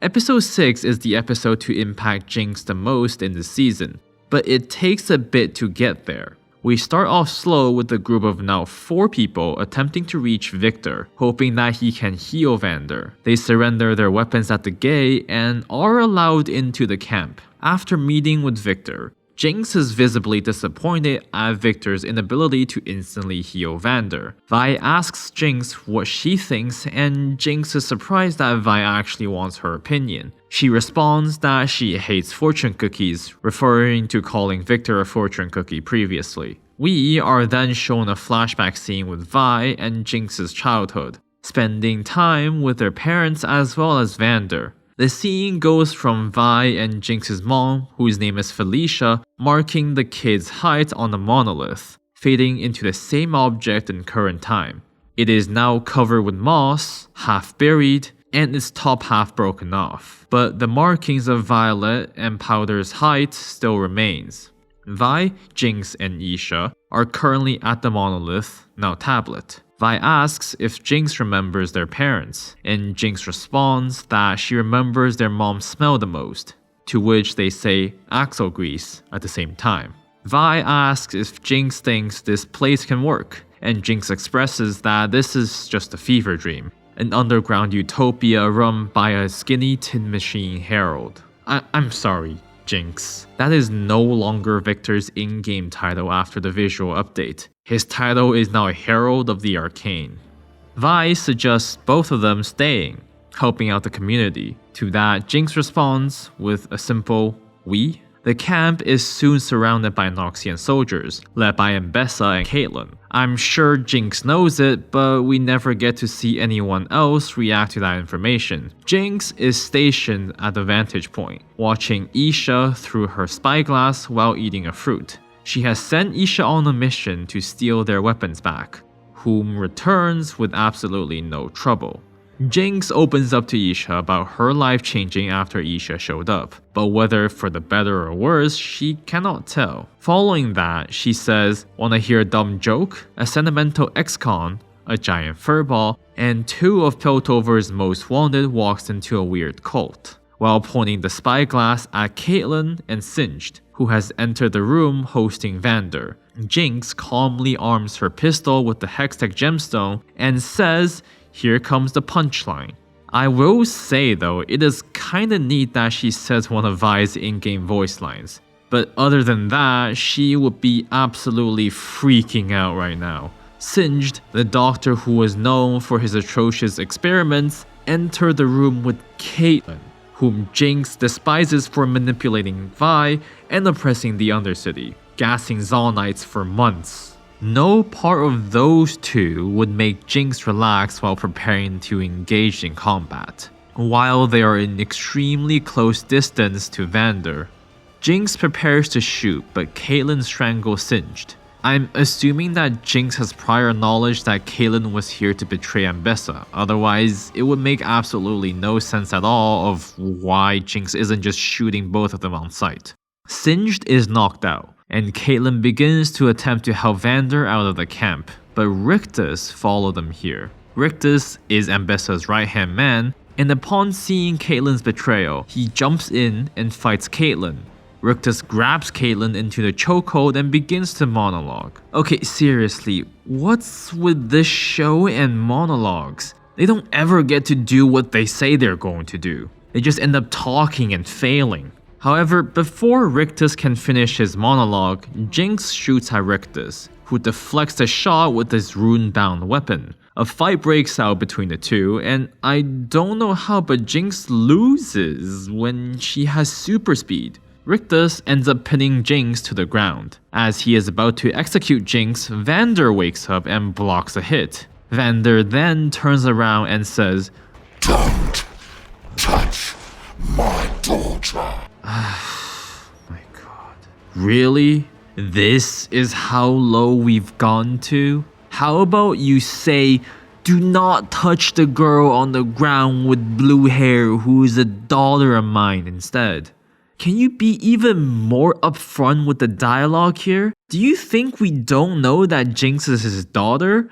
Episode 6 is the episode to impact Jinx the most in the season, but it takes a bit to get there. We start off slow with a group of now 4 people attempting to reach Victor, hoping that he can heal Vander. They surrender their weapons at the gate and are allowed into the camp. After meeting with Victor, Jinx is visibly disappointed at Victor's inability to instantly heal Vander. Vi asks Jinx what she thinks, and Jinx is surprised that Vi actually wants her opinion. She responds that she hates fortune cookies, referring to calling Victor a fortune cookie previously. We are then shown a flashback scene with Vi and Jinx's childhood, spending time with their parents as well as Vander. The scene goes from Vi and Jinx's mom, whose name is Felicia, marking the kid's height on the monolith, fading into the same object in current time. It is now covered with moss, half buried, and its top half broken off, but the markings of Violet and Powder's height still remains. Vi, Jinx, and Isha are currently at the monolith, now tablet. Vi asks if Jinx remembers their parents, and Jinx responds that she remembers their mom's smell the most, to which they say axle grease at the same time. Vi asks if Jinx thinks this place can work, and Jinx expresses that this is just a fever dream, an underground utopia run by a skinny tin machine herald. I'm sorry, Jinx. That is no longer Victor's in-game title after the visual update. His title is now a Herald of the Arcane. Vi suggests both of them staying, helping out the community. To that, Jinx responds with a simple, "We?" The camp is soon surrounded by Noxian soldiers, led by Mbessa and Caitlyn. I'm sure Jinx knows it, but we never get to see anyone else react to that information. Jinx is stationed at the vantage point, watching Isha through her spyglass while eating a fruit. She has sent Isha on a mission to steal their weapons back, whom returns with absolutely no trouble. Jinx opens up to Isha about her life changing after Isha showed up, but whether for the better or worse, she cannot tell. Following that, she says, "Wanna hear a dumb joke? A sentimental ex-con, a giant furball, and 2 of Piltover's most wanted walks into a weird cult," while pointing the spyglass at Caitlyn and Singed, who has entered the room hosting Vander. Jinx calmly arms her pistol with the Hextech gemstone and says, "Here comes the punchline." I will say though, it is kinda neat that she says one of Vi's in-game voice lines. But other than that, she would be absolutely freaking out right now. Singed, the doctor who was known for his atrocious experiments, entered the room with Caitlyn, whom Jinx despises for manipulating Vi and oppressing the Undercity, gassing Zal Knights for months. No part of those two would make Jinx relax while preparing to engage in combat, while they are in extremely close distance to Vander. Jinx prepares to shoot, but Caitlyn strangles Singed. I'm assuming that Jinx has prior knowledge that Caitlyn was here to betray Ambessa, otherwise it would make absolutely no sense at all of why Jinx isn't just shooting both of them on sight. Singed is knocked out, and Caitlyn begins to attempt to help Vander out of the camp, but Rictus followed them here. Rictus is Ambessa's right-hand man, and upon seeing Caitlyn's betrayal, he jumps in and fights Caitlyn. Rictus grabs Caitlyn into the chokehold and begins to monologue. Okay, seriously, what's with this show and monologues? They don't ever get to do what they say they're going to do. They just end up talking and failing. However, before Rictus can finish his monologue, Jinx shoots at Rictus, who deflects the shot with his rune-bound weapon. A fight breaks out between the two, and I don't know how, but Jinx loses when she has super speed. Rictus ends up pinning Jinx to the ground. As he is about to execute Jinx, Vander wakes up and blocks a hit. Vander then turns around and says, "Don't touch my daughter." My god. Really? This is how low we've gone to? How about you say, "Do not touch the girl on the ground with blue hair who is a daughter of mine" instead? Can you be even more upfront with the dialogue here? Do you think we don't know that Jinx is his daughter?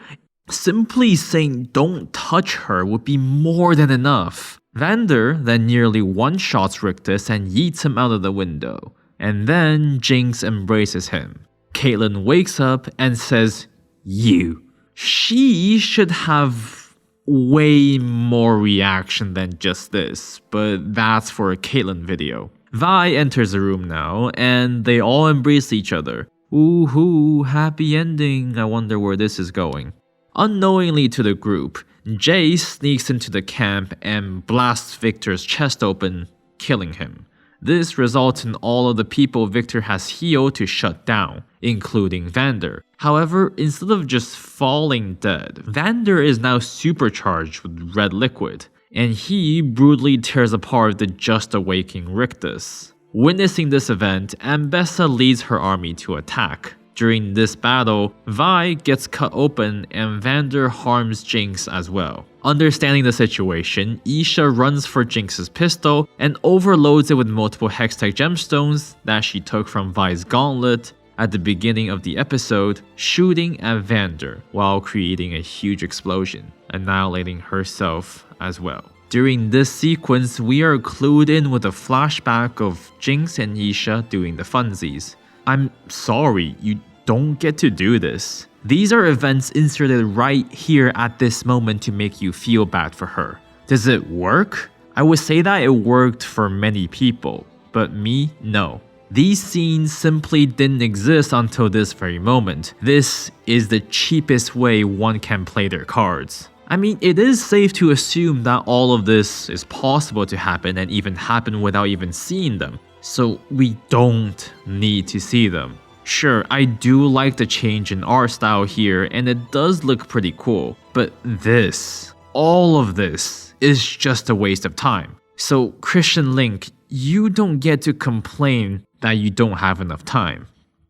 Simply saying "don't touch her" would be more than enough. Vander then nearly one-shots Rictus and yeets him out of the window. And then Jinx embraces him. Caitlyn wakes up and says, "You." She should have way more reaction than just this, but that's for a Caitlyn video. Vi enters the room now, and they all embrace each other. Ooh, happy ending. I wonder where this is going. Unknowingly to the group, Jay sneaks into the camp and blasts Victor's chest open, killing him. This results in all of the people Victor has healed to shut down, including Vander. However, instead of just falling dead, Vander is now supercharged with red liquid, and he brutally tears apart the just awaking Rictus. Witnessing this event, Ambessa leads her army to attack. During this battle, Vi gets cut open and Vander harms Jinx as well. Understanding the situation, Isha runs for Jinx's pistol and overloads it with multiple Hextech gemstones that she took from Vi's gauntlet at the beginning of the episode, shooting at Vander while creating a huge explosion, annihilating herself as well. During this sequence, we are clued in with a flashback of Jinx and Isha doing the funsies. I'm sorry, you don't get to do this. These are events inserted right here at this moment to make you feel bad for her. Does it work? I would say that it worked for many people, but me, no. These scenes simply didn't exist until this very moment. This is the cheapest way one can play their cards. I mean, it is safe to assume that all of this is possible to happen and even happen without even seeing them. So we don't need to see them. Sure, I do like the change in art style here and it does look pretty cool, but this, all of this, is just a waste of time. So Christian Link, you don't get to complain that you don't have enough time.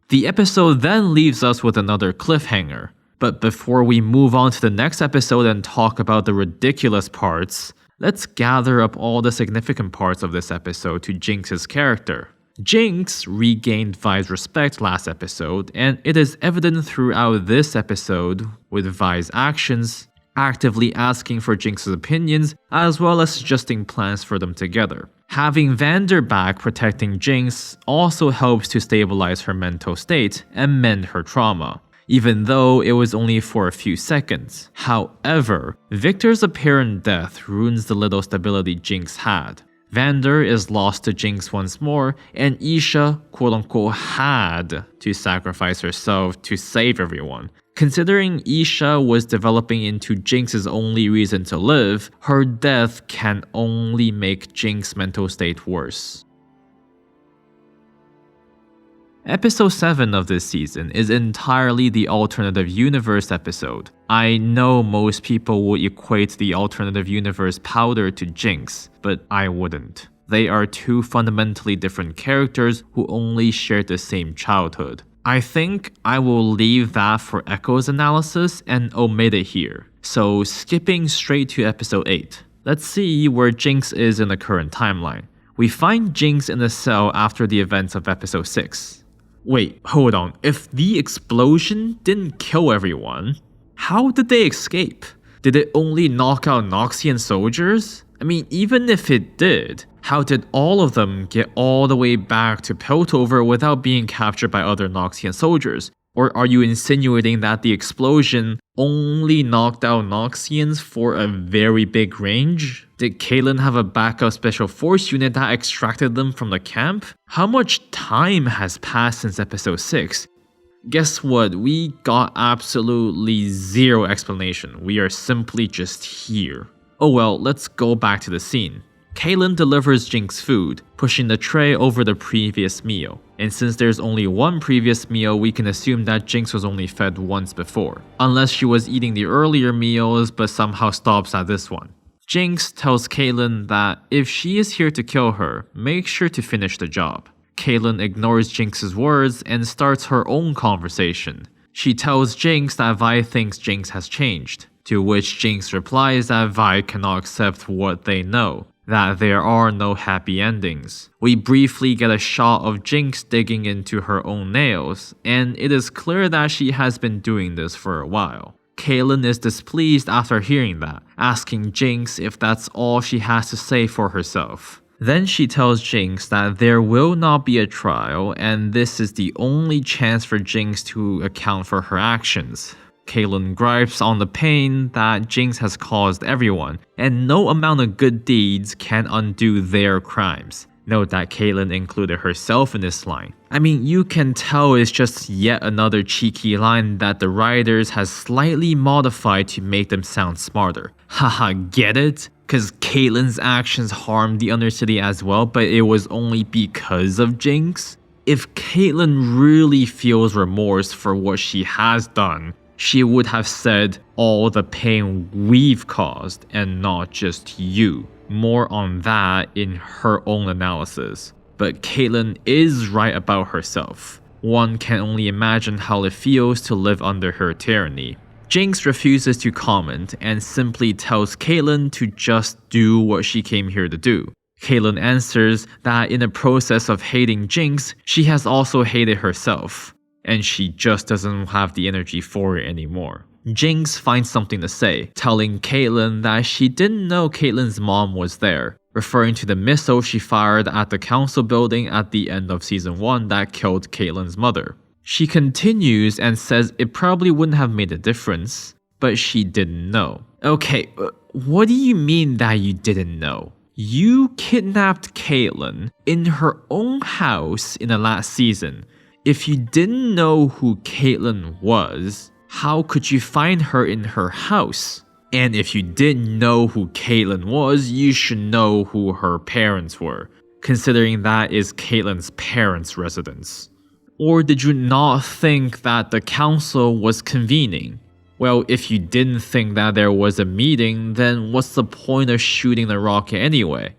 The episode then leaves us with another cliffhanger. But before we move on to the next episode and talk about the ridiculous parts, let's gather up all the significant parts of this episode to Jinx's character. Jinx regained Vi's respect last episode, and it is evident throughout this episode with Vi's actions, actively asking for Jinx's opinions, as well as suggesting plans for them together. Having Vander back protecting Jinx also helps to stabilize her mental state and mend her trauma, even though it was only for a few seconds. However, Victor's apparent death ruins the little stability Jinx had. Vander is lost to Jinx once more, and Isha quote-unquote had to sacrifice herself to save everyone. Considering Isha was developing into Jinx's only reason to live, her death can only make Jinx's mental state worse. Episode 7 of this season is entirely the alternative universe episode. I know most people would equate the alternative universe Powder to Jinx, but I wouldn't. They are two fundamentally different characters who only shared the same childhood. I think I will leave that for Echo's analysis and omit it here. So skipping straight to episode 8. Let's see where Jinx is in the current timeline. We find Jinx in a cell after the events of episode 6. Wait, hold on. If the explosion didn't kill everyone, how did they escape? Did it only knock out Noxian soldiers? I mean, even if it did, how did all of them get all the way back to Piltover without being captured by other Noxian soldiers? Or are you insinuating that the explosion only knocked out Noxians for a very big range? Did Caitlyn have a backup special force unit that extracted them from the camp? How much time has passed since episode 6? Guess what? We got absolutely zero explanation. We are simply just here. Oh well, let's go back to the scene. Caitlyn delivers Jinx food, pushing the tray over the previous meal. And since there's only one previous meal, we can assume that Jinx was only fed once before. Unless she was eating the earlier meals but somehow stops at this one. Jinx tells Caitlyn that if she is here to kill her, make sure to finish the job. Caitlyn ignores Jinx's words and starts her own conversation. She tells Jinx that Vi thinks Jinx has changed, to which Jinx replies that Vi cannot accept what they know, that there are no happy endings. We briefly get a shot of Jinx digging into her own nails, and it is clear that she has been doing this for a while. Caitlyn is displeased after hearing that, asking Jinx if that's all she has to say for herself. Then she tells Jinx that there will not be a trial, and this is the only chance for Jinx to account for her actions. Caitlyn gripes on the pain that Jinx has caused everyone, and no amount of good deeds can undo their crimes. Note that Caitlyn included herself in this line. I mean, you can tell it's just yet another cheeky line that the writers has slightly modified to make them sound smarter. Haha, get it? Cause Caitlyn's actions harmed the Undercity as well, but it was only because of Jinx? If Caitlyn really feels remorse for what she has done, she would have said all the pain we've caused and not just you. More on that in her own analysis. But Caitlyn is right about herself. One can only imagine how it feels to live under her tyranny. Jinx refuses to comment and simply tells Caitlyn to just do what she came here to do. Caitlyn answers that in the process of hating Jinx, she has also hated herself, and she just doesn't have the energy for it anymore. Jinx finds something to say, telling Caitlyn that she didn't know Caitlyn's mom was there, referring to the missile she fired at the council building at the end of season 1 that killed Caitlyn's mother. She continues and says it probably wouldn't have made a difference, but she didn't know. Okay, what do you mean that you didn't know? You kidnapped Caitlyn in her own house in the last season. If you didn't know who Caitlyn was, how could you find her in her house? And if you didn't know who Caitlyn was, you should know who her parents were, considering that is Caitlyn's parents' residence. Or did you not think that the council was convening? Well, if you didn't think that there was a meeting, then what's the point of shooting the rocket anyway?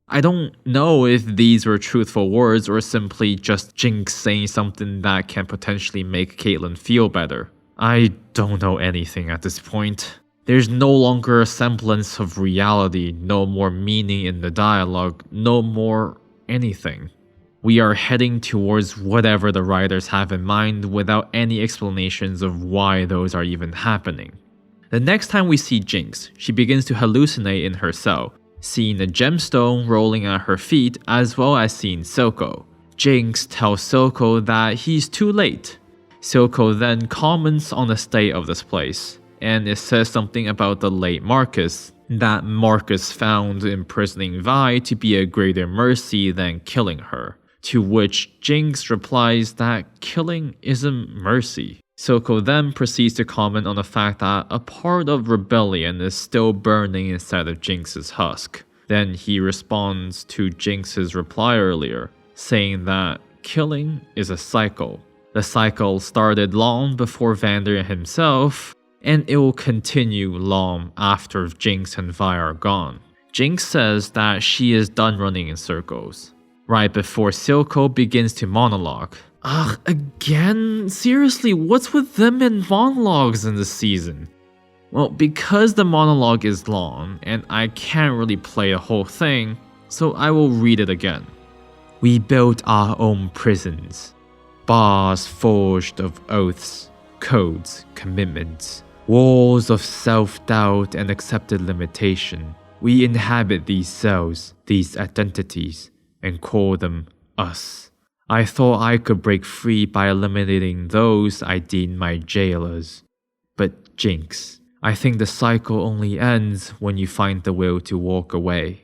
I don't know if these were truthful words or simply just Jinx saying something that can potentially make Caitlyn feel better. I don't know anything at this point. There's no longer a semblance of reality, no more meaning in the dialogue, no more anything. We are heading towards whatever the writers have in mind without any explanations of why those are even happening. The next time we see Jinx, she begins to hallucinate in her cell, seeing a gemstone rolling at her feet as well as seeing Silco. Jinx tells Silco that he's too late. Silco then comments on the state of this place, and it says something about the late Marcus, that Marcus found imprisoning Vi to be a greater mercy than killing her. To which Jinx replies that killing isn't mercy. Silco then proceeds to comment on the fact that a part of rebellion is still burning inside of Jinx's husk. Then he responds to Jinx's reply earlier, saying that killing is a cycle. The cycle started long before Vander himself, and it will continue long after Jinx and Vi are gone. Jinx says that she is done running in circles, right before Silco begins to monologue. Ugh, again? Seriously, what's with them and monologues in this season? Well, because the monologue is long, and I can't really play the whole thing, so I will read it again. We built our own prisons. Bars forged of oaths, codes, commitments. Walls of self-doubt and accepted limitation. We inhabit these cells, these identities, and call them us. I thought I could break free by eliminating those I deemed my jailers. But Jinx, I think the cycle only ends when you find the will to walk away.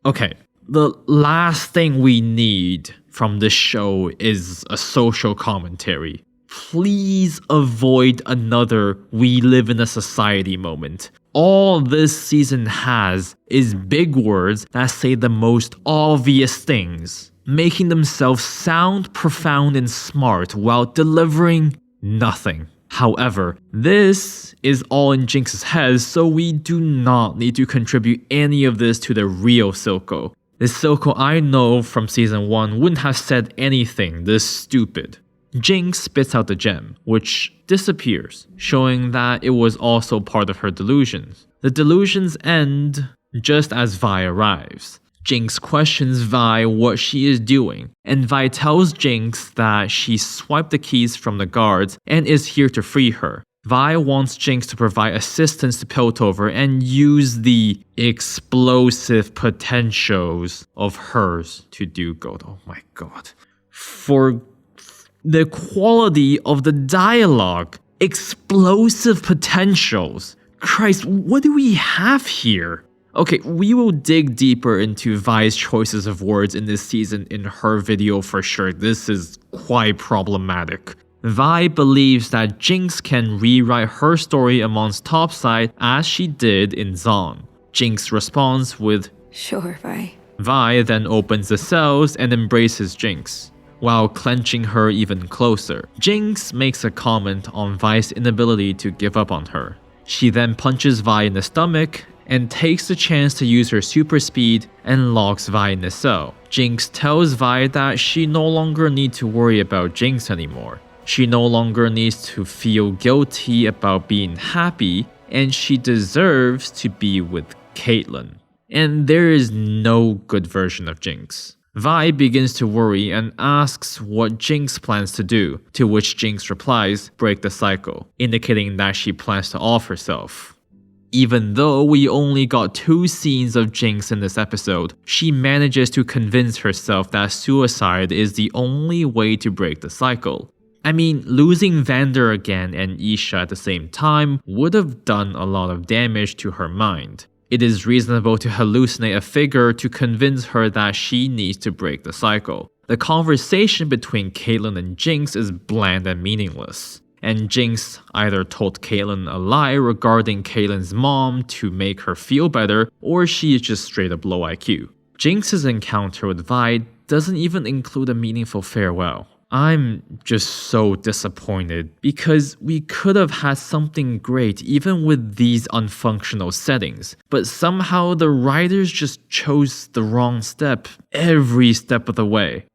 Okay, the last thing we need from this show is a social commentary. Please avoid another "we live in a society" moment. All this season has is big words that say the most obvious things, making themselves sound profound and smart while delivering nothing. However, this is all in Jinx's head, so we do not need to contribute any of this to the real Silco. The Silco I know from season 1 wouldn't have said anything this stupid. Jinx spits out the gem, which disappears, showing that it was also part of her delusions. The delusions end just as Vi arrives. Jinx questions Vi what she is doing, and Vi tells Jinx that she swiped the keys from the guards and is here to free her. Vi wants Jinx to provide assistance to Piltover and use the explosive potentials of hers to do good. Oh my god. For the quality of the dialogue, explosive potentials. Christ, what do we have here? Okay, we will dig deeper into Vi's choices of words in this season in her video for sure. This is quite problematic. Vi believes that Jinx can rewrite her story amongst Topside as she did in Zaun. Jinx responds with, Sure, Vi. Vi then opens the cells and embraces Jinx, while clenching her even closer. Jinx makes a comment on Vi's inability to give up on her. She then punches Vi in the stomach and takes the chance to use her super speed and locks Vi in the cell. Jinx tells Vi that she no longer needs to worry about Jinx anymore. She no longer needs to feel guilty about being happy, and she deserves to be with Caitlyn. And there is no good version of Jinx. Vi begins to worry and asks what Jinx plans to do, to which Jinx replies, break the cycle, indicating that she plans to off herself. Even though we only got 2 scenes of Jinx in this episode, she manages to convince herself that suicide is the only way to break the cycle. I mean, losing Vander again and Isha at the same time would have done a lot of damage to her mind. It is reasonable to hallucinate a figure to convince her that she needs to break the cycle. The conversation between Caitlyn and Jinx is bland and meaningless, and Jinx either told Caitlyn a lie regarding Caitlyn's mom to make her feel better, or she is just straight up low IQ. Jinx's encounter with Vi doesn't even include a meaningful farewell. I'm just so disappointed because we could have had something great even with these unfunctional settings, but somehow the writers just chose the wrong step every step of the way.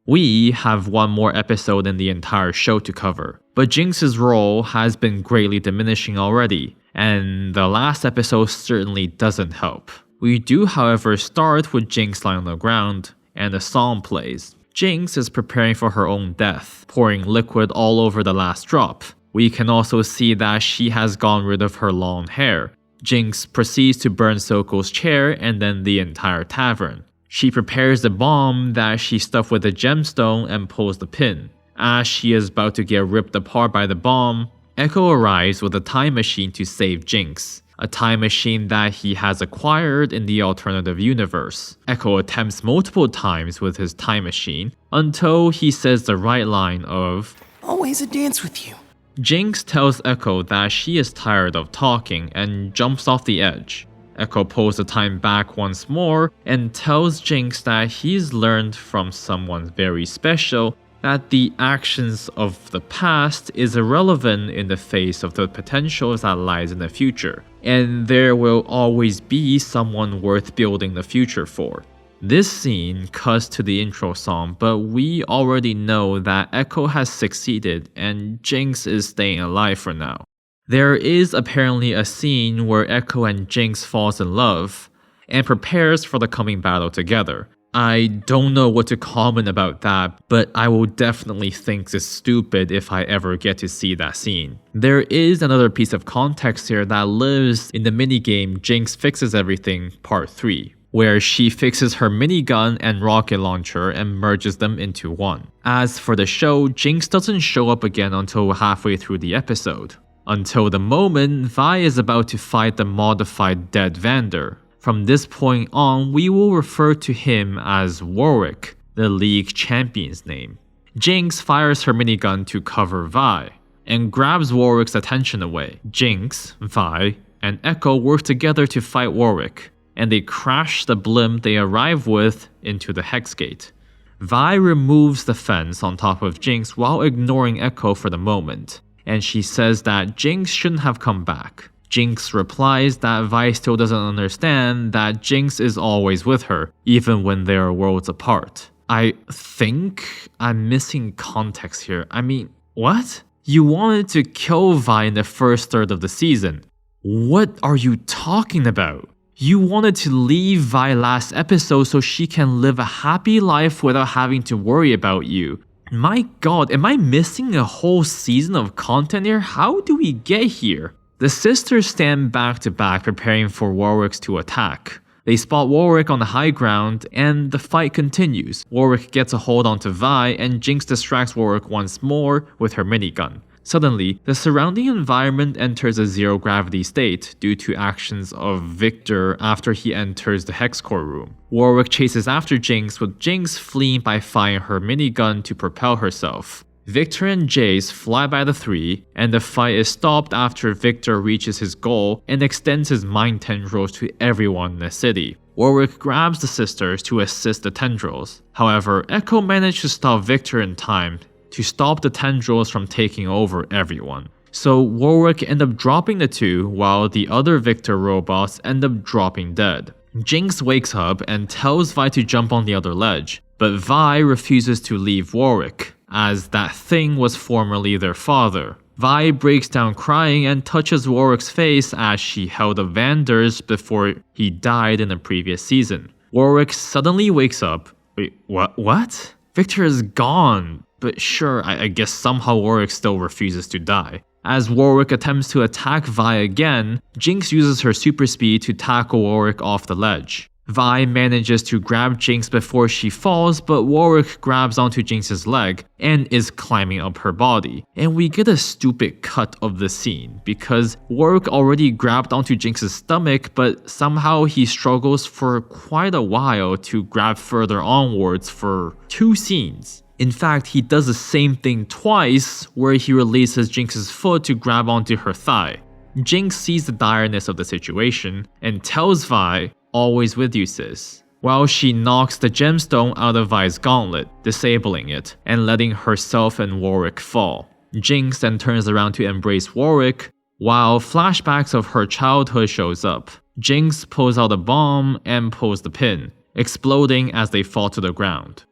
We have one more episode in the entire show to cover, but Jinx's role has been greatly diminishing already, and the last episode certainly doesn't help. We do, however, start with Jinx lying on the ground, and a song plays. Jinx is preparing for her own death, pouring liquid all over the last drop. We can also see that she has gotten rid of her long hair. Jinx proceeds to burn Silco's chair and then the entire tavern. She prepares the bomb that she stuffed with a gemstone and pulls the pin. As she is about to get ripped apart by the bomb, Echo arrives with a time machine to save Jinx. a time machine that he has acquired in the alternative universe. Echo attempts multiple times with his time machine until he says the right line of, Always a dance with you. Jinx tells Echo that she is tired of talking and jumps off the edge. Echo pulls the time back once more and tells Jinx that he's learned from someone very special that the actions of the past is irrelevant in the face of the potentials that lies in the future, and there will always be someone worth building the future for. This scene cuts to the intro song, but we already know that Echo has succeeded and Jinx is staying alive for now. There is apparently a scene where Echo and Jinx falls in love and prepares for the coming battle together. I don't know what to comment about that, but I will definitely think it's stupid if I ever get to see that scene. There is another piece of context here that lives in the minigame Jinx Fixes Everything Part 3, where she fixes her minigun and rocket launcher and merges them into one. As for the show, Jinx doesn't show up again until halfway through the episode. Until the moment Vi is about to fight the modified Dead Vander. From this point on, we will refer to him as Warwick, the League champion's name. Jinx fires her minigun to cover Vi, and grabs Warwick's attention away. Jinx, Vi, and Echo work together to fight Warwick, and they crash the blimp they arrive with into the Hex Gate. Vi removes the fence on top of Jinx while ignoring Echo for the moment, and she says that Jinx shouldn't have come back. Jinx replies that Vi still doesn't understand that Jinx is always with her, even when they are worlds apart. I think I'm missing context here. I mean, what? You wanted to kill Vi in the first third of the season. What are you talking about? You wanted to leave Vi last episode so she can live a happy life without having to worry about you. My god, am I missing a whole season of content here? How do we get here? The sisters stand back to back preparing for Warwick's to attack. They spot Warwick on the high ground and the fight continues. Warwick gets a hold onto Vi and Jinx distracts Warwick once more with her minigun. Suddenly, the surrounding environment enters a zero-gravity state due to actions of Victor after he enters the Hex Core room. Warwick chases after Jinx, with Jinx fleeing by firing her minigun to propel herself. Victor and Jace fly by the three, and the fight is stopped after Victor reaches his goal and extends his mind tendrils to everyone in the city. Warwick grabs the sisters to assist the tendrils. However, Echo managed to stop Victor in time to stop the tendrils from taking over everyone. So Warwick ends up dropping the two, while the other Victor robots end up dropping dead. Jinx wakes up and tells Vi to jump on the other ledge, but Vi refuses to leave Warwick, as that thing was formerly their father. Vi breaks down crying and touches Warwick's face as she held a Vander's before he died in the previous season. Warwick suddenly wakes up. Wait, what? Victor is gone. But sure, I guess somehow Warwick still refuses to die. As Warwick attempts to attack Vi again, Jinx uses her super speed to tackle Warwick off the ledge. Vi manages to grab Jinx before she falls, but Warwick grabs onto Jinx's leg and is climbing up her body. And we get a stupid cut of the scene, because Warwick already grabbed onto Jinx's stomach, but somehow he struggles for quite a while to grab further onwards for 2 scenes. In fact, he does the same thing twice, where he releases Jinx's foot to grab onto her thigh. Jinx sees the direness of the situation and tells Vi, "Always with you, sis," while she knocks the gemstone out of Vi's gauntlet, disabling it, and letting herself and Warwick fall. Jinx then turns around to embrace Warwick, while flashbacks of her childhood shows up. Jinx pulls out a bomb and pulls the pin, exploding as they fall to the ground.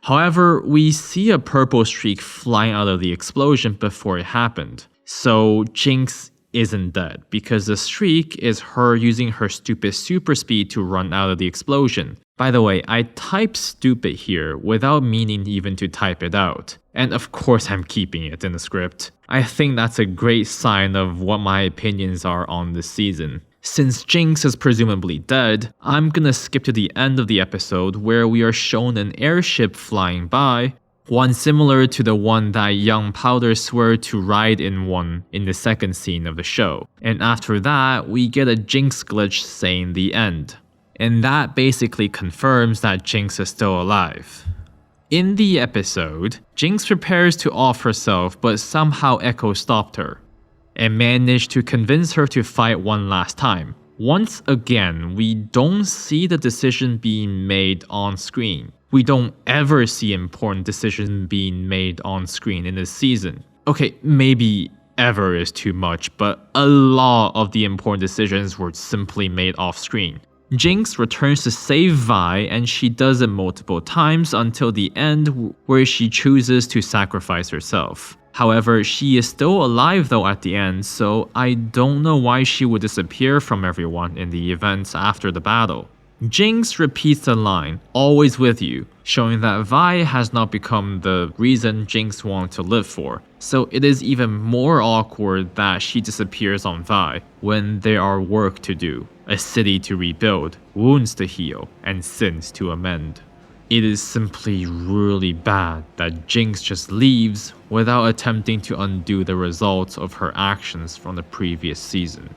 However, we see a purple streak flying out of the explosion before it happened. So Jinx isn't dead, because the streak is her using her stupid super speed to run out of the explosion. By the way, I typed stupid here without meaning even to type it out. And of course I'm keeping it in the script. I think that's a great sign of what my opinions are on this season. Since Jinx is presumably dead, I'm gonna skip to the end of the episode where we are shown an airship flying by, one similar to the one that young Powder swore to ride in one in the second scene of the show. And after that, we get a Jinx glitch saying the end. And that basically confirms that Jinx is still alive. In the episode, Jinx prepares to off herself, but somehow Echo stopped her and managed to convince her to fight one last time. Once again, we don't see the decision being made on screen. We don't ever see important decisions being made on screen in this season. Okay, maybe ever is too much, but a lot of the important decisions were simply made off screen. Jinx returns to save Vi, and she does it multiple times until the end where she chooses to sacrifice herself. However, she is still alive though at the end, so I don't know why she would disappear from everyone in the events after the battle. Jinx repeats the line, "always with you," showing that Vi has not become the reason Jinx wanted to live for. So it is even more awkward that she disappears on Vi when there are work to do, a city to rebuild, wounds to heal, and sins to amend. It is simply really bad that Jinx just leaves without attempting to undo the results of her actions from the previous season.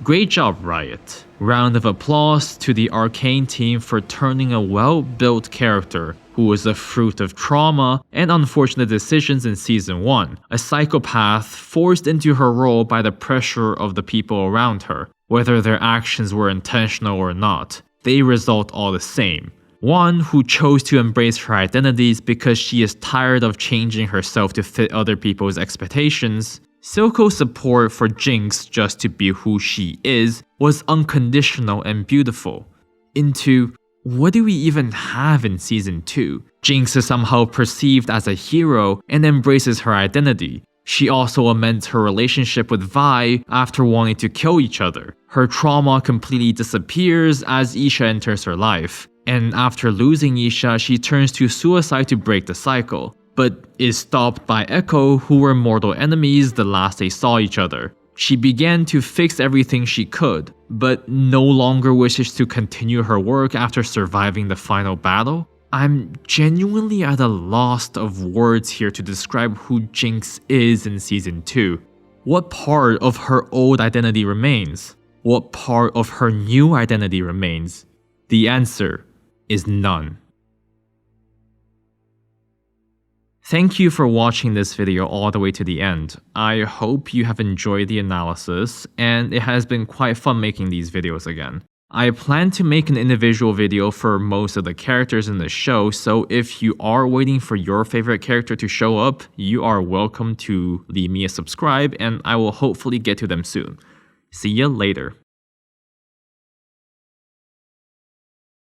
Great job, Riot. Round of applause to the Arcane team for turning a well-built character who was the fruit of trauma and unfortunate decisions in Season 1, a psychopath forced into her role by the pressure of the people around her. Whether their actions were intentional or not, they result all the same. One who chose to embrace her identities because she is tired of changing herself to fit other people's expectations. Silco's support for Jinx just to be who she is was unconditional and beautiful. Into, what do we even have in Season 2? Jinx is somehow perceived as a hero and embraces her identity. She also amends her relationship with Vi after wanting to kill each other. Her trauma completely disappears as Isha enters her life. And after losing Isha, she turns to suicide to break the cycle, but is stopped by Echo, who were mortal enemies the last they saw each other. She began to fix everything she could, but no longer wishes to continue her work after surviving the final battle. I'm genuinely at a loss of words here to describe who Jinx is in Season 2. What part of her old identity remains? What part of her new identity remains? The answer is none. Thank you for watching this video all the way to the end. I hope you have enjoyed the analysis, and it has been quite fun making these videos again. I plan to make an individual video for most of the characters in the show, so if you are waiting for your favorite character to show up, you are welcome to leave me a subscribe, and I will hopefully get to them soon. See ya later.